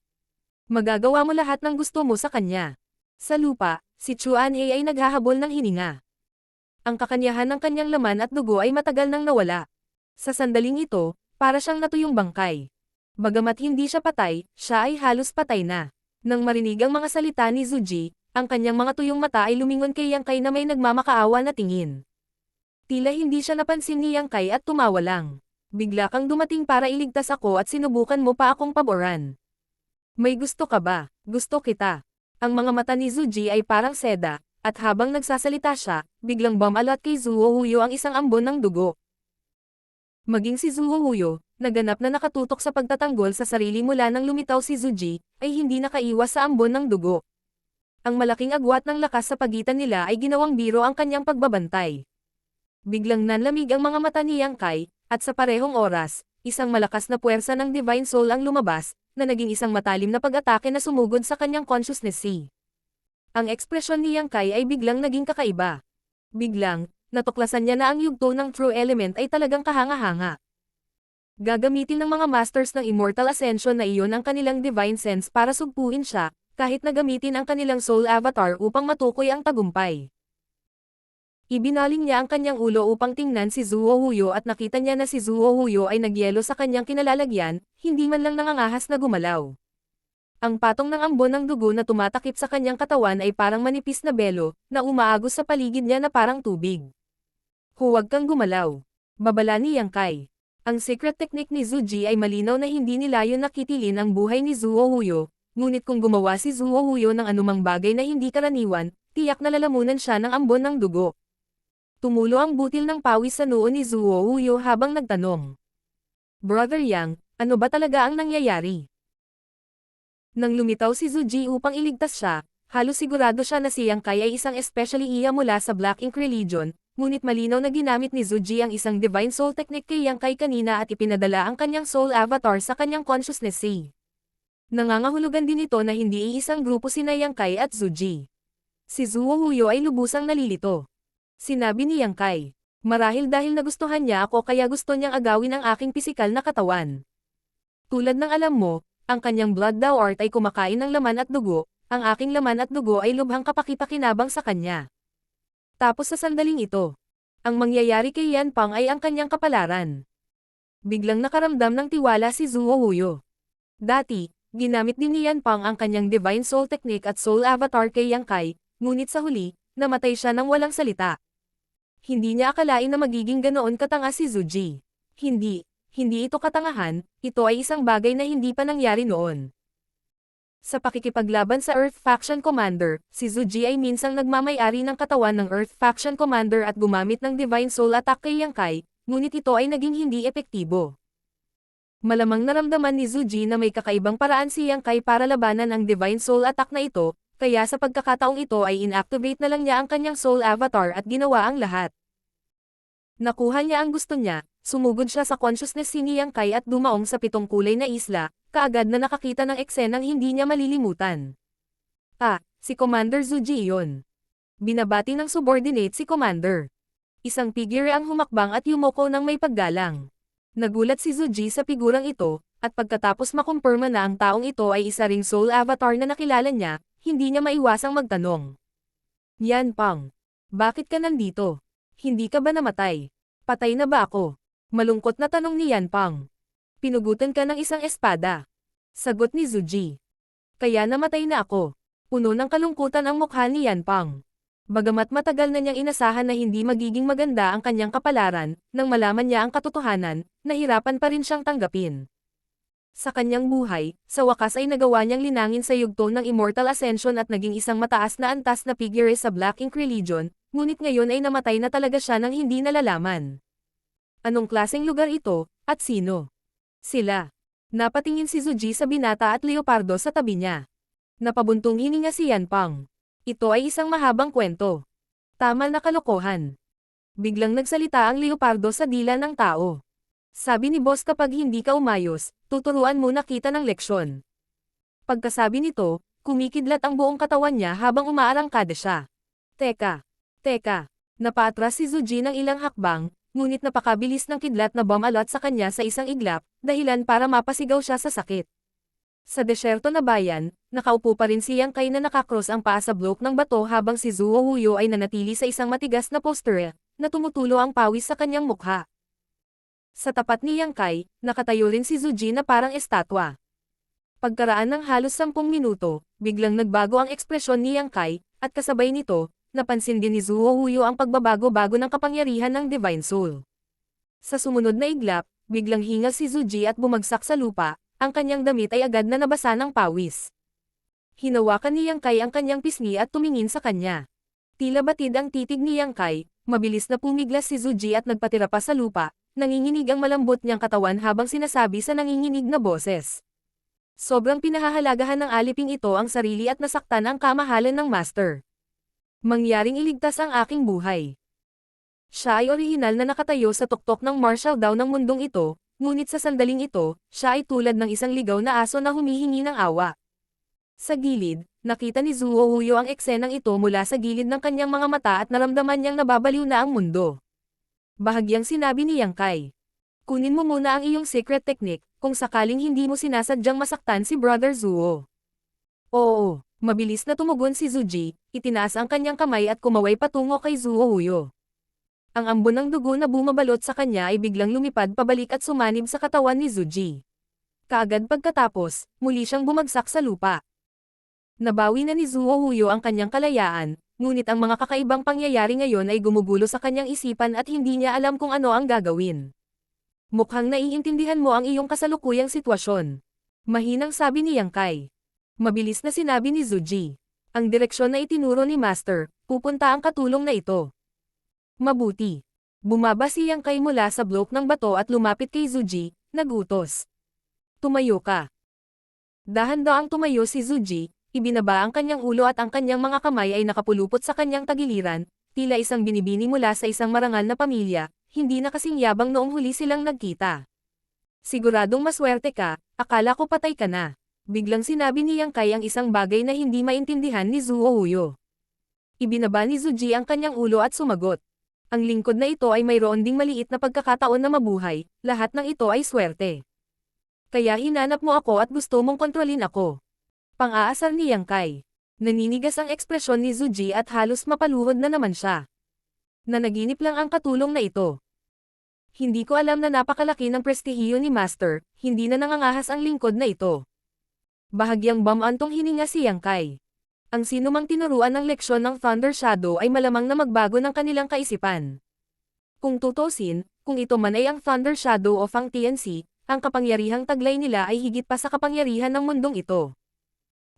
Magagawa mo lahat ng gusto mo sa kanya. Sa lupa, si Chuan-He ay naghahabol ng hininga. Ang kakanyahan ng kanyang laman at dugo ay matagal nang nawala. Sa sandaling ito, para siyang natuyong bangkay. Bagamat hindi siya patay, siya ay halos patay na. Nang marinig ang mga salita ni Zuji, ang kanyang mga tuyong mata ay lumingon kay Yang Kai na may nagmamakaawa na tingin. Tila hindi siya napansin ni Yang Kai at tumawa lang. Bigla kang dumating para iligtas ako at sinubukan mo pa akong paboran. May gusto ka ba? Gusto kita. Ang mga mata ni Zuji ay parang seda, at habang nagsasalita siya, biglang bumalat kay Zuo Wuyo ang isang ambon ng dugo. Maging si Zuo Wuyo, naganap na nakatutok sa pagtatanggol sa sarili mula nang lumitaw si Zuji, ay hindi nakaiwas sa ambon ng dugo. Ang malaking agwat ng lakas sa pagitan nila ay ginawang biro ang kanyang pagbabantay. Biglang nanlamig ang mga mata ni Yang Kai, at sa parehong oras, isang malakas na puwersa ng Divine Soul ang lumabas, na naging isang matalim na pag-atake na sumugod sa kanyang consciousness sea. Ang ekspresyon ni Yang Kai ay biglang naging kakaiba. Biglang, natuklasan niya na ang yugto ng True Element ay talagang kahanga-hanga. Gagamitin ng mga masters ng Immortal Ascension na iyon ang kanilang Divine Sense para sugpuin siya, kahit na gamitin ang kanilang Soul Avatar upang matukoy ang tagumpay. Ibinaling niya ang kanyang ulo upang tingnan si Zuo Wuyo at nakita niya na si Zuo Wuyo ay nagyelo sa kanyang kinalalagyan, hindi man lang nangangahas na gumalaw. Ang patong ng ambon ng dugo na tumatakip sa kanyang katawan ay parang manipis na belo, na umaagos sa paligid niya na parang tubig. Huwag kang gumalaw. Babala ni Yang Kai. Ang secret technique ni Zuji ay malinaw na hindi nilayon na kitilin ang buhay ni Zuo Wuyo, ngunit kung gumawa si Zuo Wuyo ng anumang bagay na hindi karaniwan, tiyak na lalamunan siya ng ambon ng dugo. Tumulo ang butil ng pawis sa noo ni Zuo Wuyo habang nagtanong. Brother Yang, ano ba talaga ang nangyayari? Nang lumitaw si Zuji upang iligtas siya, halos sigurado siya na si Yang Kai ay isang especially iya mula sa Black Ink Religion, ngunit malinaw na ginamit ni Zuji ang isang Divine Soul technique kay Yang Kai kanina at ipinadala ang kanyang Soul Avatar sa kanyang consciousness sea. Nangangahulugan din ito na hindi iisang grupo sina Yang Kai at Zuji. Si Zuo Wuyo ay lubusang nalilito. Sinabi ni Yang Kai, marahil dahil nagustuhan niya ako kaya gusto niyang agawin ang aking pisikal na katawan. Tulad ng alam mo, ang kanyang blood daw art ay kumakain ng laman at dugo, ang aking laman at dugo ay lubhang kapakipakinabang sa kanya. Tapos sa sandaling ito, Ang mangyayari kay Yan Pang ay ang kanyang kapalaran. Biglang nakaramdam ng tiwala si Zuo Huyo. Dati, ginamit din ni Yan Pang ang kanyang Divine Soul Technique at Soul Avatar kay Yang Kai, ngunit sa huli, namatay siya ng walang salita. Hindi niya akalain na magiging ganoon katanga si Zuji. Hindi ito katangahan, ito ay isang bagay na hindi pa nangyari noon. Sa pakikipaglaban sa Earth Faction Commander, si Zuji ay minsang nagmamay-ari ng katawan ng Earth Faction Commander at gumamit ng Divine Soul Attack kay Yang Kai, ngunit ito ay naging hindi epektibo. Malamang naramdaman ni Zuji na may kakaibang paraan si Yang Kai para labanan ang Divine Soul Attack na ito, kaya sa pagkakataong ito ay inactivate na lang niya ang kanyang Soul Avatar at ginawa ang lahat. Nakuha niya ang gusto niya, sumugod siya sa consciousness ni Yang Kai at dumaong sa 7 kulay na isla, kaagad na nakakita ng eksenang hindi niya malilimutan. Si Commander Zuji iyon. Binabati ng subordinate si Commander. Isang figure ang humakbang at yumoko ng may paggalang. Nagulat si Zuji sa figurang ito, at pagkatapos makumpirma na ang taong ito ay isa ring soul avatar na nakilala niya, hindi niya maiwasang magtanong. Yan Pang. Bakit ka nandito? Hindi ka ba namatay? Patay na ba ako? Malungkot na tanong ni Yan Pang. Pinugutan ka ng isang espada. Sagot ni Zuji. Kaya namatay na ako. Puno ng kalungkutan ang mukha ni Yan Pang. Bagamat matagal na niyang inasahan na hindi magiging maganda ang kanyang kapalaran, nang malaman niya ang katotohanan, nahirapan pa rin siyang tanggapin. Sa kanyang buhay, sa wakas ay nagawa niyang linangin sa yugto ng Immortal Ascension at naging isang mataas na antas na figure sa Black Ink Religion, ngunit ngayon ay namatay na talaga siya nang hindi nalalaman. Anong klaseng lugar ito, at sino? Sila. Napatingin si Zuji sa binata at leopardo sa tabi niya. Napabuntong hininga si Yan Pang. Ito ay isang mahabang kwento. Tama na kalokohan. Biglang nagsalita ang leopardo sa dila ng tao. Sabi ni boss kapag hindi ka umayos, tuturuan mo na kita ng leksyon. Pagkasabi nito, kumikidlat ang buong katawan niya habang umaarangkada siya. Teka. Napaatras si Zuji ng ilang hakbang, ngunit napakabilis ng kidlat na bumalot sa kanya sa isang iglap, dahilan para mapasigaw siya sa sakit. Sa desyerto na bayan, nakaupo pa rin si Yang Kai na nakakross ang paa sa bloke ng bato habang si Zuo Huyo ay nanatili sa isang matigas na posture, na tumutulo ang pawis sa kanyang mukha. Sa tapat ni Yang Kai, nakatayo rin si Zuji na parang estatwa. Pagkaraan ng halos 10 minuto, biglang nagbago ang ekspresyon ni Yang Kai, at kasabay nito, napansin din ni Zuo Huyo ang pagbabago-bago ng kapangyarihan ng Divine Soul. Sa sumunod na iglap, biglang hingal si Zuji at bumagsak sa lupa, ang kanyang damit ay agad na nabasa ng pawis. Hinawakan ni Yang Kai ang kanyang pisngi at tumingin sa kanya. Tila batid ang titig ni Yang Kai, mabilis na pumiglas si Zuji at nagpatira pa sa lupa, nanginginig ang malambot niyang katawan habang sinasabi sa nanginginig na boses. Sobrang pinahahalagahan ng aliping ito ang sarili at nasaktan ang kamahalan ng master. Mangyaring iligtas ang aking buhay. Siya ay orihinal na nakatayo sa tuktok ng martial daw ng mundong ito, ngunit sa sandaling ito, siya ay tulad ng isang ligaw na aso na humihingi ng awa. Sa gilid, nakita ni Zuo Huyo ang eksenang ito mula sa gilid ng kanyang mga mata at naramdaman niyang nababaliw na ang mundo. Bahagyang sinabi ni Yang Kai. Kunin mo muna ang iyong secret technique, kung sakaling hindi mo sinasadyang masaktan si Brother Zuo. Oo. Mabilis na tumugon si Zuji, itinaas ang kanyang kamay at kumaway patungo kay Zuo Huyo. Ang ambon ng dugo na bumabalot sa kanya ay biglang lumipad pabalik at sumanib sa katawan ni Zuji. Kaagad pagkatapos, muli siyang bumagsak sa lupa. Nabawi na ni Zuo Huyo ang kanyang kalayaan, ngunit ang mga kakaibang pangyayari ngayon ay gumugulo sa kanyang isipan at hindi niya alam kung ano ang gagawin. Mukhang naiintindihan mo ang iyong kasalukuyang sitwasyon. Mahinang sabi ni Yang Kai. Mabilis na sinabi ni Zuji. Ang direksyon na itinuro ni Master, pupunta ang katulong na ito. Mabuti. Bumaba si Yang Kai mula sa bloke ng bato at lumapit kay Zuji, nagutos. Tumayo ka. Dahan-daang tumayo si Zuji, ibinaba ang kanyang ulo at ang kanyang mga kamay ay nakapulupot sa kanyang tagiliran, tila isang binibini mula sa isang marangal na pamilya, hindi na kasing yabang noong huli silang nagkita. Siguradong maswerte ka, akala ko patay ka na. Biglang sinabi ni Yang Kai ang isang bagay na hindi maintindihan ni Zuo Huyo. Ibinaba ni Zuji ang kanyang ulo at sumagot. Ang lingkod na ito ay mayroon ding maliit na pagkakataon na mabuhay, lahat ng ito ay swerte. Kaya hinanap mo ako at gusto mong kontrolin ako. Pang-aasar ni Yang Kai. Naninigas ang ekspresyon ni Zuji at halos mapaluhod na naman siya. Nanaginip lang ang katulong na ito. Hindi ko alam na napakalaki ng prestihiyo ni Master, hindi na nangangahas ang lingkod na ito. Bahagyang bamantong hininga si Yang Kai. Ang sinumang tinuruan ng leksyon ng Thunder Shadow ay malamang na magbago ng kanilang kaisipan. Kung tutusin, kung ito man ay ang Thunder Shadow o Fang Tianxi, ang kapangyarihang taglay nila ay higit pa sa kapangyarihan ng mundong ito.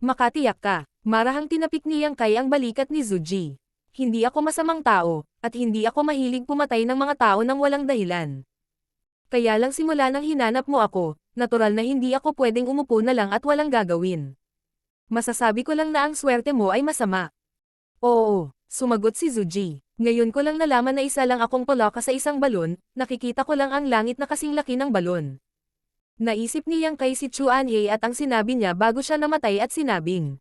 Makatiyak ka, marahang tinapik ni Yang Kai ang balikat ni Zuji. Hindi ako masamang tao, at hindi ako mahilig pumatay ng mga tao nang walang dahilan. Kaya lang simula nang hinanap mo ako, natural na hindi ako pwedeng umupo na lang at walang gagawin. Masasabi ko lang na ang swerte mo ay masama. Oo, sumagot si Zuji. Ngayon ko lang nalaman na isa lang akong pulaka sa isang balon, nakikita ko lang ang langit na kasing laki ng balon. Naisip ni Yang Kai si Chuanhe at ang sinabi niya bago siya namatay at sinabing,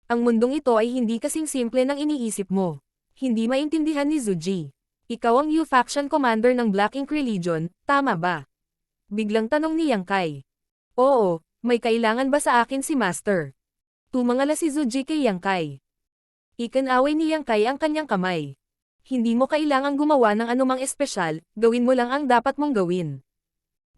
ang mundong ito ay hindi kasing simple ng iniisip mo. Hindi maintindihan ni Zuji. Ikaw ang Yu Faction Commander ng Black Ink Religion, tama ba? Biglang tanong ni Yang Kai. Oo, may kailangan ba sa akin si Master? Tumangala si Zuji kay Yang Kai. Ikinaway ni Yang Kai ang kanyang kamay. Hindi mo kailangang gumawa ng anumang espesyal, gawin mo lang ang dapat mong gawin.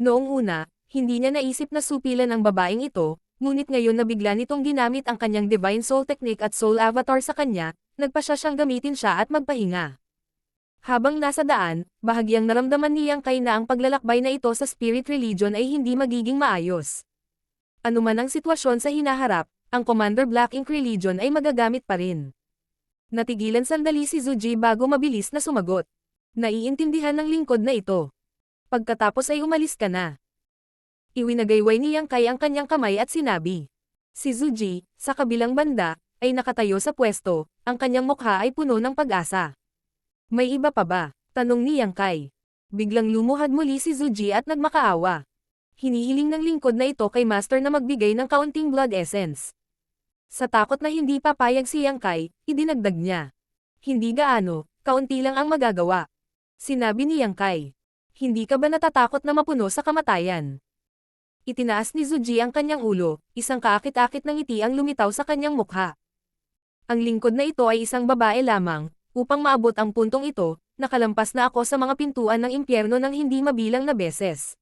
Noong una, hindi niya naisip na supilan ang babaeng ito, ngunit ngayon na bigla nitong ginamit ang kanyang Divine Soul Technique at Soul Avatar sa kanya, nagpasya siyang gamitin siya at magpahinga. Habang nasa daan, bahagyang naramdaman ni Yang Kai na ang paglalakbay na ito sa Spirit Religion ay hindi magiging maayos. Ano man ang sitwasyon sa hinaharap, ang Commander Black Ink Religion ay magagamit pa rin. Natigilan sandali si Zuji bago mabilis na sumagot. Naiintindihan ng lingkod na ito. Pagkatapos ay umalis ka na. Iwinagayway ni Yang Kai ang kanyang kamay at sinabi. Si Zuji, sa kabilang banda, ay nakatayo sa pwesto, ang kanyang mukha ay puno ng pag-asa. May iba pa ba? Tanong ni Yang Kai. Biglang lumuhad muli si Zuji at nagmakaawa. Hinihiling ng lingkod na ito kay Master na magbigay ng kaunting blood essence. Sa takot na hindi papayag si Yang Kai, idinagdag niya. Hindi gaano, kaunti lang ang magagawa. Sinabi ni Yang Kai. Hindi ka ba natatakot na mapuno sa kamatayan? Itinaas ni Zuji ang kanyang ulo, isang kaakit-akit ng ngiti ang lumitaw sa kanyang mukha. Ang lingkod na ito ay isang babae lamang, upang maabot ang puntong ito, nakalampas na ako sa mga pintuan ng impyerno ng hindi mabilang na beses.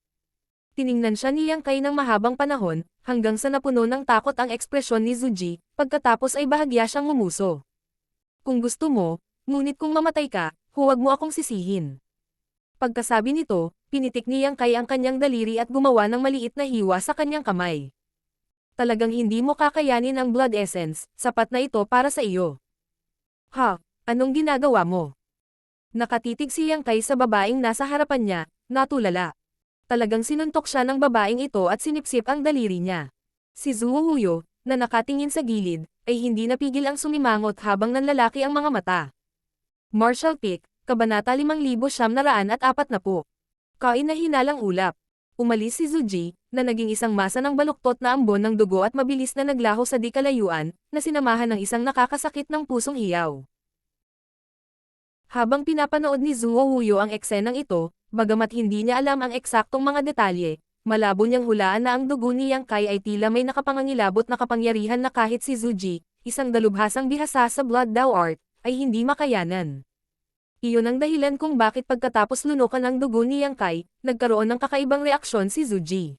Tiningnan siya ni Yang Kai ng mahabang panahon, hanggang sa napuno ng takot ang ekspresyon ni Zuji, pagkatapos ay bahagya siyang ngumuso. Kung gusto mo, ngunit kung mamatay ka, huwag mo akong sisihin. Pagkasabi nito, pinitik ni Yang Kai ang kanyang daliri at gumawa ng maliit na hiwa sa kanyang kamay. Talagang hindi mo kakayanin ang blood essence, sapat na ito para sa iyo. Ha, anong ginagawa mo? Nakatitig si Yang Kai sa babaeng nasa harapan niya, natulala. Talagang sinuntok siya ng babaeng ito at sinipsip ang daliri niya. Si Zuo Huyo, na nakatingin sa gilid, ay hindi napigil ang sumimangot habang nanlalaki ang mga mata. Martial Peak, Kabanata 5940. Kain na hinalang ulap. Umalis si Zuji, na naging isang masa ng baluktot na ambon ng dugo at mabilis na naglaho sa di kalayuan, na sinamahan ng isang nakakasakit ng pusong hiyaw. Habang pinapanood ni Zuo Huyo ang eksenang ito, bagamat hindi niya alam ang eksaktong mga detalye, malabo niyang hulaan na ang dugo ni Yang Kai ay tila may nakapangangilabot na kapangyarihan na kahit si Zuji, isang dalubhasang bihasa sa Blood Dao Art, ay hindi makayanan. Iyon ang dahilan kung bakit pagkatapos lunukan ang dugo ni Yang Kai, nagkaroon ng kakaibang reaksyon si Zuji.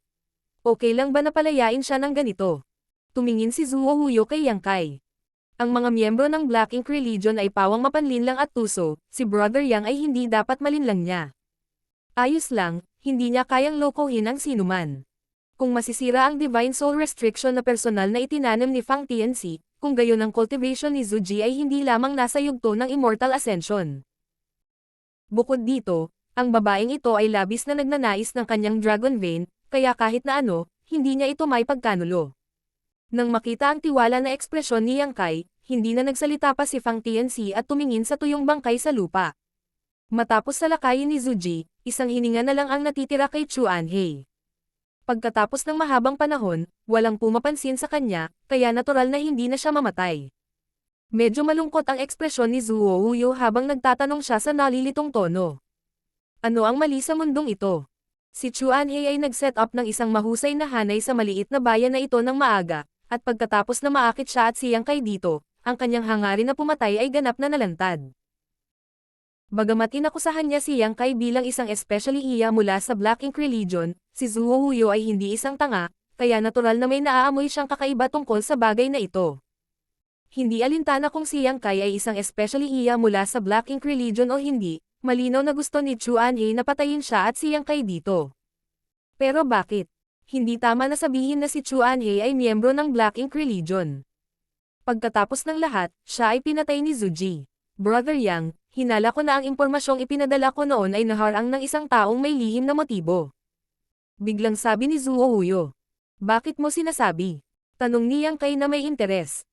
Okay lang ba napalayain siya ng ganito? Tumingin si Zuo Huyo kay Yang Kai. Ang mga miyembro ng Black Ink Religion ay pawang mapanlinlang at tuso, si Brother Yang ay hindi dapat malinlang niya. Ayos lang, hindi niya kayang lokohin ang sinuman. Kung masisira ang Divine Soul Restriction na personal na itinanim ni Fang Tianxi, kung gayon ang cultivation ni Zuji ay hindi lamang nasa yugto ng Immortal Ascension. Bukod dito, ang babaeng ito ay labis na nagnanais ng kanyang Dragon Vein, kaya kahit na ano, hindi niya ito may pagkanulo. Nang makita ang tiwala na ekspresyon ni Yang Kai, hindi na nagsalita pa si Fang Tianxi at tumingin sa tuyong bangkay sa lupa. Matapos salakayin ni Zuji, isang hininga na lang ang natitira kay Chuanhe. Pagkatapos ng mahabang panahon, walang pumapansin sa kanya, kaya natural na hindi na siya mamatay. Medyo malungkot ang ekspresyon ni Zuo Huyo habang nagtatanong siya sa nalilitong tono. Ano ang mali sa mundong ito? Si Chuanhe ay nag-set up ng isang mahusay na hanay sa maliit na bayan na ito ng maaga, at pagkatapos na maakit siya at si Yang Kai dito, ang kanyang hangarin na pumatay ay ganap na nalantad. Bagamat inakusahan niya si Yang Kai bilang isang especially iya mula sa Black Ink Religion, si Zuo Huyo ay hindi isang tanga, kaya natural na may naaamoy siyang kakaiba tungkol sa bagay na ito. Hindi alintana kung si Yang Kai ay isang especially iya mula sa Black Ink Religion o hindi, malinaw na gusto ni Chuan He na patayin siya at si Yang Kai dito. Pero bakit? Hindi tama na sabihin na si Chuan He ay miyembro ng Black Ink Religion. Pagkatapos ng lahat, siya ay pinatay ni Zuji. Brother Yang, hinala ko na ang impormasyong ipinadala ko noon ay naharang ng isang taong may lihim na motibo. Biglang sabi ni Zuo Huyo. Bakit mo sinasabi? Tanong ni Yang Kai na may interes.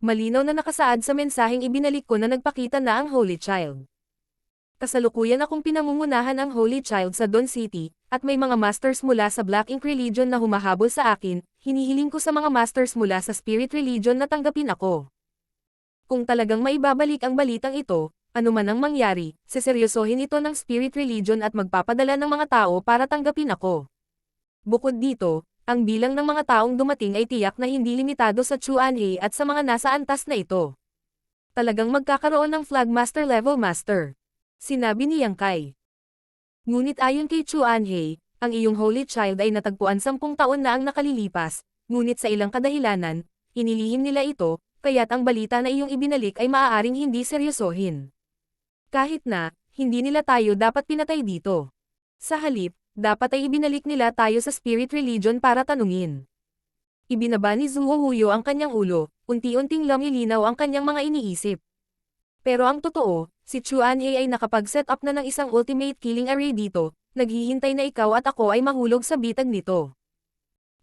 Malinaw na nakasaad sa mensaheng ibinalik ko na nagpakita na ang Holy Child. Kasalukuyan akong pinangungunahan ang Holy Child sa Dawn City, at may mga masters mula sa Black Ink Religion na humahabol sa akin, hinihiling ko sa mga masters mula sa Spirit Religion na tanggapin ako. Kung talagang maibabalik ang balitang ito, ano man ang mangyari, seseryosohin ito ng Spirit Religion at magpapadala ng mga tao para tanggapin ako. Bukod dito, ang bilang ng mga taong dumating ay tiyak na hindi limitado sa Chuan He at sa mga nasa antas na ito. Talagang magkakaroon ng Flagmaster level master. Sinabi ni Yang Kai. Ngunit ayon kay Chuan He, ang iyong Holy Child ay natagpuan 10 taon na ang nakalilipas, ngunit sa ilang kadahilanan, inilihim nila ito, kaya't ang balita na iyong ibinalik ay maaaring hindi seryosohin. Kahit na, hindi nila tayo dapat pinatay dito. Sa halip, dapat ay ibinalik nila tayo sa Spirit Religion para tanungin. Ibinaba ni Zuo Huyo ang kanyang ulo, unti-unting lumilinaw ang kanyang mga iniisip. Pero ang totoo, si Chuan He ay nakapag-set up na ng isang ultimate killing array dito, naghihintay na ikaw at ako ay mahulog sa bitag nito.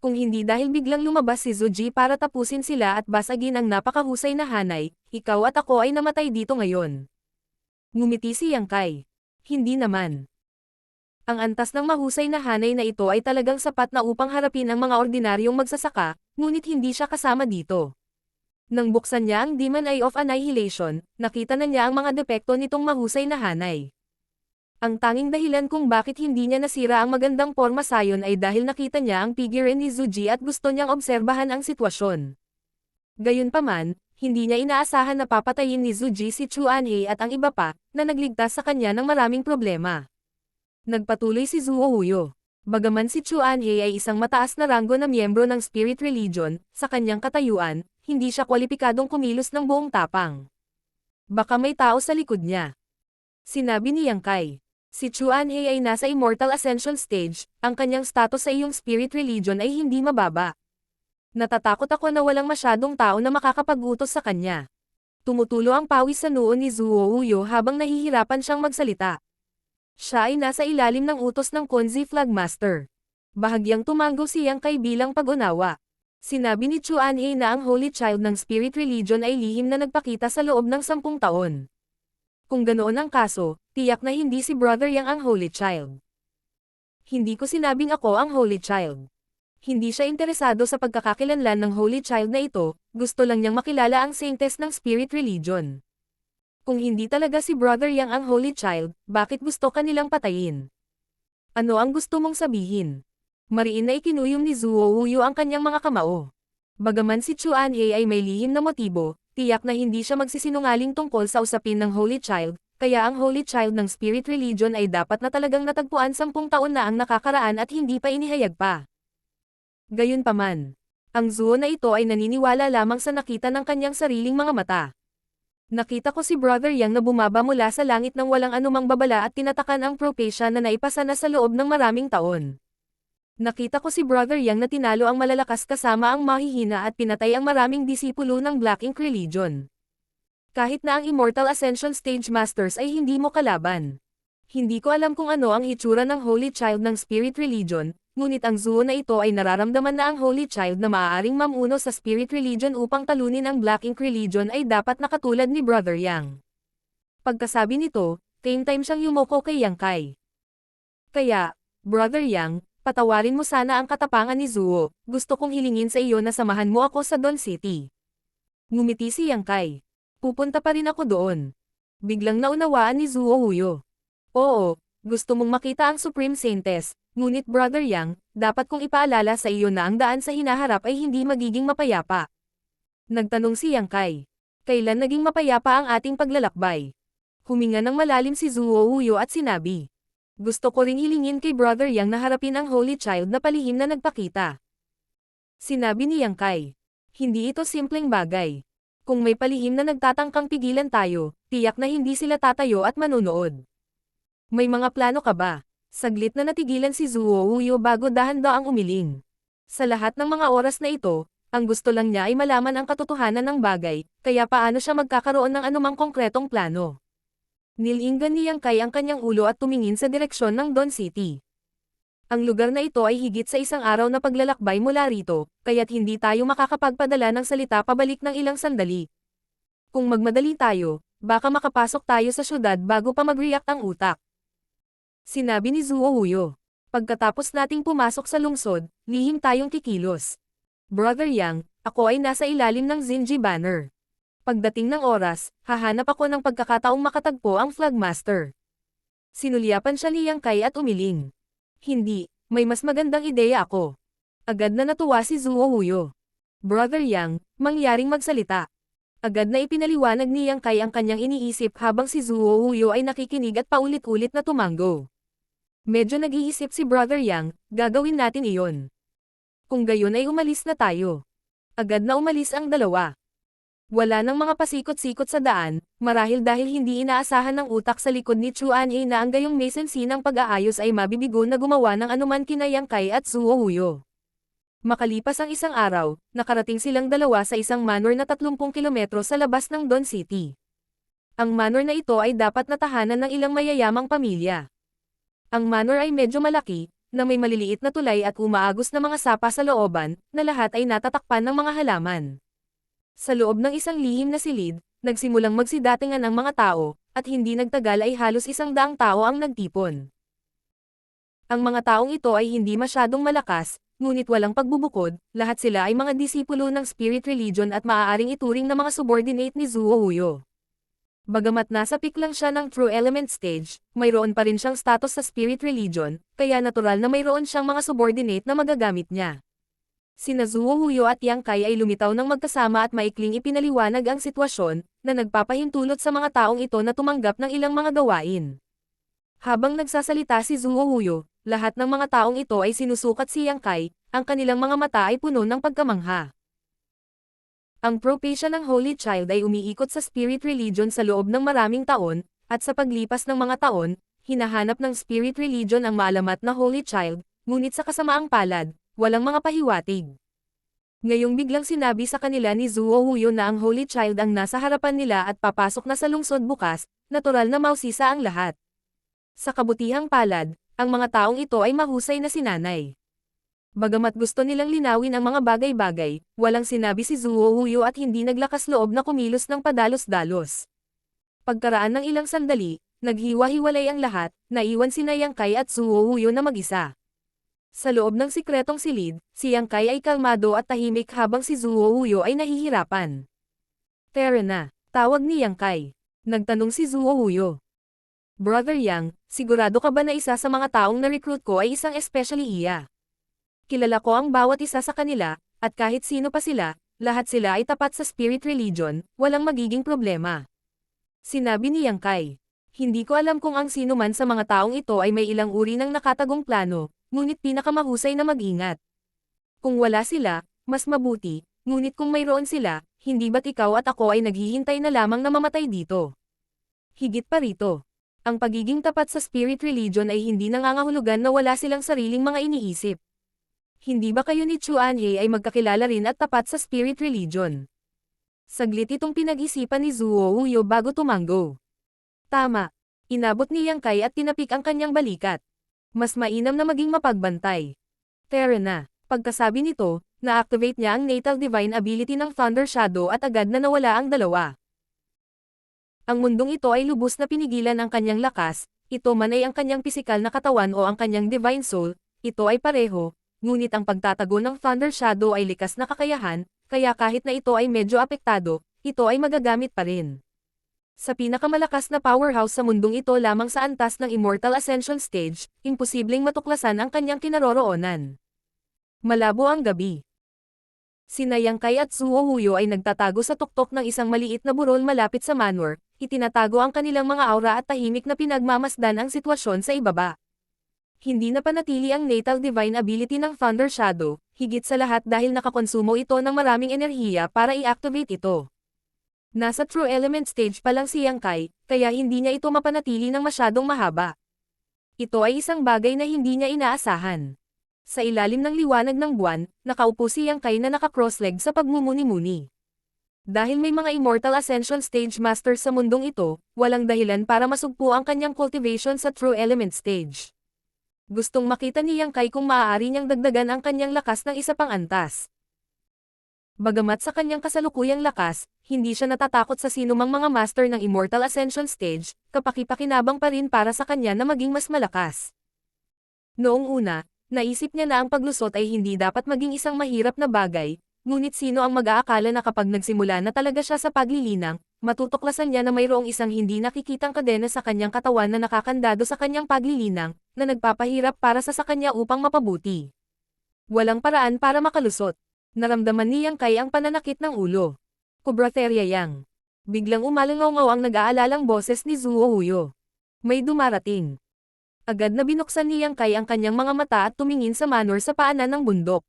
Kung hindi dahil biglang lumabas si Zuji para tapusin sila at basagin ang napakahusay na hanay, ikaw at ako ay namatay dito ngayon. Ngumiti si Yang Kai. Hindi naman. Ang antas ng mahusay na hanay na ito ay talagang sapat na upang harapin ang mga ordinaryong magsasaka, ngunit hindi siya kasama dito. Nang buksan niya ang Demon Eye of Annihilation, nakita na niya ang mga depekto nitong mahusay na hanay. Ang tanging dahilan kung bakit hindi niya nasira ang magandang porma sayon ay dahil nakita niya ang figure ni Zuji at gusto niyang obserbahan ang sitwasyon. Gayunpaman, hindi niya inaasahan na papatayin ni Zuji si Chuan He at ang iba pa, na nagligtas sa kanya ng maraming problema. Nagpatuloy si Zuo Huyo. Bagaman si Chuan He ay isang mataas na ranggo na miyembro ng Spirit Religion, sa kanyang katayuan, hindi siya kwalipikadong kumilos ng buong tapang. Baka may tao sa likod niya. Sinabi ni Yang Kai. Si Chuan He ay nasa Immortal Ascension Stage, ang kanyang status sa iyong Spirit Religion ay hindi mababa. Natatakot ako na walang masyadong tao na makakapag-utos sa kanya. Tumutulo ang pawis sa noo ni Zuo Huyo habang nahihirapan siyang magsalita. Siya ay nasa ilalim ng utos ng Konzi Flagmaster. Bahagyang tumango si Yang Kai bilang pag-unawa. Sinabi ni Chuan He na ang Holy Child ng Spirit Religion ay lihim na nagpakita sa loob ng 10 taon. Kung ganoon ang kaso, tiyak na hindi si Brother Yang ang Holy Child. Hindi ko sinabing ako ang Holy Child. Hindi siya interesado sa pagkakakilanlan ng Holy Child na ito, gusto lang niyang makilala ang saintes ng Spirit Religion. Kung hindi talaga si Brother Yang ang Holy Child, bakit gusto ka nilang patayin? Ano ang gusto mong sabihin? Mariin na ikinuyom ni Zuo Huyo ang kanyang mga kamao. Bagaman si Chuan He ay may lihim na motibo, tiyak na hindi siya magsisinungaling tungkol sa usapin ng Holy Child, kaya ang Holy Child ng Spirit Religion ay dapat na talagang natagpuan 10 taon na ang nakakaraan at hindi pa inihayag pa. Gayunpaman, ang Zuo na ito ay naniniwala lamang sa nakita ng kanyang sariling mga mata. Nakita ko si Brother Yang na bumaba mula sa langit ng walang anumang babala at tinatakan ang Propacia na naipasa na sa loob ng maraming taon. Nakita ko si Brother Yang na tinalo ang malalakas kasama ang mahihina at pinatay ang maraming disipulo ng Black Ink Religion. Kahit na ang Immortal Ascension Stage Masters ay hindi mo kalaban. Hindi ko alam kung ano ang hitsura ng Holy Child ng Spirit Religion, ngunit ang Zuo na ito ay nararamdaman na ang Holy Child na maaaring mamuno sa Spirit Religion upang talunin ang Black Ink Religion ay dapat nakatulad ni Brother Yang. Pagkasabi nito, time siyang yumoko kay Yang Kai. Kaya, Brother Yang, patawarin mo sana ang katapangan ni Zuo, gusto kong hilingin sa iyo na samahan mo ako sa Dawn City. Ngumiti si Yang Kai. Pupunta pa rin ako doon. Biglang naunawaan ni Zuo Huyo. Oo, gusto mong makita ang Supreme Saintess, ngunit Brother Yang, dapat kong ipaalala sa iyo na ang daan sa hinaharap ay hindi magiging mapayapa. Nagtanong si Yang Kai. Kailan naging mapayapa ang ating paglalakbay? Huminga ng malalim si Zuo Huyo at sinabi. Gusto ko ring hilingin kay Brother Yang na harapin ang Holy Child na palihim na nagpakita. Sinabi ni Yang Kai. Hindi ito simpleng bagay. Kung may palihim na nagtatangkang pigilan tayo, tiyak na hindi sila tatayo at manunood. May mga plano ka ba? Saglit na natigilan si Zuo Huyo bago dahan-daang umiling. Sa lahat ng mga oras na ito, ang gusto lang niya ay malaman ang katotohanan ng bagay, kaya paano siya magkakaroon ng anumang konkretong plano. Nilinggan ni Yang Kai ang kanyang ulo at tumingin sa direksyon ng Dawn City. Ang lugar na ito ay higit sa isang araw na paglalakbay mula rito, kaya't hindi tayo makakapagpadala ng salita pabalik ng ilang sandali. Kung magmadali tayo, baka makapasok tayo sa syudad bago pa mag-react ang utak. Sinabi ni Zuo Huyo. Pagkatapos nating pumasok sa lungsod, lihim tayong kikilos. Brother Yang, ako ay nasa ilalim ng Zinji Banner. Pagdating ng oras, hahanap ako ng pagkakataong makatagpo ang Flagmaster. Sinulyapan siya ni Yang Kai at umiling. Hindi, may mas magandang ideya ako. Agad na natuwa si Zuo Huyo. Brother Yang, mangyaring magsalita. Agad na ipinaliwanag ni Yang Kai ang kanyang iniisip habang si Zuo Huyo ay nakikinig at paulit-ulit na tumango. Medyo nag-iisip si Brother Yang, gagawin natin iyon. Kung gayon ay umalis na tayo. Agad na umalis ang dalawa. Wala nang mga pasikot-sikot sa daan, marahil dahil hindi inaasahan ng utak sa likod ni Chuan A na ang gayong may sensinang pag-aayos ay mabibigo na gumawa ng anuman kina Yang Kai at Zuo Huyo. Makalipas ang isang araw, nakarating silang dalawa sa isang manor na 30 kilometro sa labas ng Dawn City. Ang manor na ito ay dapat na tahanan ng ilang mayayamang pamilya. Ang manor ay medyo malaki, na may maliliit na tulay at umaagos na mga sapa sa looban, na lahat ay natatakpan ng mga halaman. Sa loob ng isang lihim na silid, nagsimulang magsidatingan ang mga tao, at hindi nagtagal ay halos 100 tao ang nagtipon. Ang mga taong ito ay hindi masyadong malakas, ngunit walang pagbubukod, lahat sila ay mga disipulo ng Spirit Religion at maaaring ituring na mga subordinate ni Zuo Huyo. Bagamat nasa peak lang siya ng True Element Stage, mayroon pa rin siyang status sa Spirit Religion, kaya natural na mayroon siyang mga subordinate na magagamit niya. Sina Zuo Huyo at Yang Kai ay lumitaw ng magkasama at maikling ipinaliwanag ang sitwasyon, na nagpapahintulot sa mga taong ito na tumanggap ng ilang mga gawain. Habang nagsasalita si Zuo Huyo, lahat ng mga taong ito ay sinusukat si Yang Kai, ang kanilang mga mata ay puno ng pagkamangha. Ang propesya ng Holy Child ay umiikot sa Spirit Religion sa loob ng maraming taon, at sa paglipas ng mga taon, hinahanap ng Spirit Religion ang maalamat na Holy Child, ngunit sa kasamaang palad, walang mga pahiwatig. Ngayong biglang sinabi sa kanila ni Zuo Huyo na ang Holy Child ang nasa harapan nila at papasok na sa lungsod bukas, natural na mausisa ang lahat. Sa kabutihang palad, ang mga taong ito ay mahusay na sinanay. Bagamat gusto nilang linawin ang mga bagay-bagay, walang sinabi si Zuo Huyo at hindi naglakas loob na kumilos ng padalos-dalos. Pagkaraan ng ilang sandali, naghiwa-hiwalay ang lahat, naiwan sina Yang Kai at Zuo Huyo na mag-isa. Sa loob ng sikretong silid, si Yang Kai ay kalmado at tahimik habang si Zuo Huyo ay nahihirapan. Tara na, tawag ni Yang Kai. Nagtanong si Zuo Huyo. Brother Yang, sigurado ka ba na isa sa mga taong na-recruit ko ay isang especially iya? Kilala ko ang bawat isa sa kanila, at kahit sino pa sila, lahat sila ay tapat sa Spirit Religion, walang magiging problema. Sinabi ni Yang Kai. Hindi ko alam kung ang sino man sa mga taong ito ay may ilang uri ng nakatagong plano, ngunit pinakamahusay na mag-ingat. Kung wala sila, mas mabuti, ngunit kung mayroon sila, hindi ba't ikaw at ako ay naghihintay na lamang na mamatay dito? Higit pa rito. Ang pagiging tapat sa Spirit Religion ay hindi nangangahulugan na wala silang sariling mga iniisip. Hindi ba kayo ni Chuan He ay magkakilala rin at tapat sa Spirit Religion? Saglit itong pinag-isipan ni Zuo Huyo bago tumango. Tama. Inabot ni Yang Kai at tinapik ang kanyang balikat. Mas mainam na maging mapagbantay. Tara na. Pagkasabi nito, na-activate niya ang Natal Divine Ability ng Thunder Shadow at agad na nawala ang dalawa. Ang mundong ito ay lubos na pinigilan ang kanyang lakas, ito man ay ang kanyang pisikal na katawan o ang kanyang Divine Soul, ito ay pareho. Ngunit ang pagtatago ng Thunder Shadow ay likas na kakayahan, kaya kahit na ito ay medyo apektado, ito ay magagamit pa rin. Sa pinakamalakas na powerhouse sa mundong ito lamang sa antas ng Immortal Ascension Stage, imposibleng matuklasan ang kanyang kinaroroonan. Malabo ang gabi. Sina Yang Kai at Suo Huyo ay nagtatago sa tuktok ng isang maliit na burol malapit sa manor, itinatago ang kanilang mga aura at tahimik na pinagmamasdan ang sitwasyon sa ibaba. Hindi na panatili ang natal divine ability ng Thunder Shadow, higit sa lahat dahil nakakonsumo ito ng maraming enerhiya para i-activate ito. Nasa True Element stage pa lang si Yang Kai, kaya hindi niya ito mapanatili ng masyadong mahaba. Ito ay isang bagay na hindi niya inaasahan. Sa ilalim ng liwanag ng buwan, nakaupo si Yang Kai na naka-cross-leg sa pagmumuni-muni. Dahil may mga Immortal Ascension Stage Masters sa mundong ito, walang dahilan para masugpo ang kanyang cultivation sa True Element Stage. Gustong makita ni Yang Kai kung maaari niyang dagdagan ang kanyang lakas ng isa pang antas. Bagamat sa kanyang kasalukuyang lakas, hindi siya natatakot sa sinumang mga master ng Immortal Ascension Stage, kapaki-pakinabang pa rin para sa kanya na maging mas malakas. Noong una, naisip niya na ang paglusot ay hindi dapat maging isang mahirap na bagay, ngunit sino ang mag-aakala na kapag nagsimula na talaga siya sa paglilinang, matutuklasan niya na mayroong isang hindi nakikitang kadena sa kanyang katawan na nakakandado sa kanyang paglilinang, na nagpapahirap para sa kanya upang mapabuti. Walang paraan para makalusot. Naramdaman ni Yang Kai ang pananakit ng ulo. Kubratheria Yang. Biglang umalangaw ang nag-aalalang boses ni Zuo Huyo. May dumarating. Agad na binuksan ni Yang Kai ang kanyang mga mata at tumingin sa manor sa paanan ng bundok.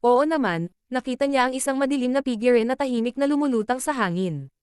Oo naman, nakita niya ang isang madilim na figure na tahimik na lumulutang sa hangin.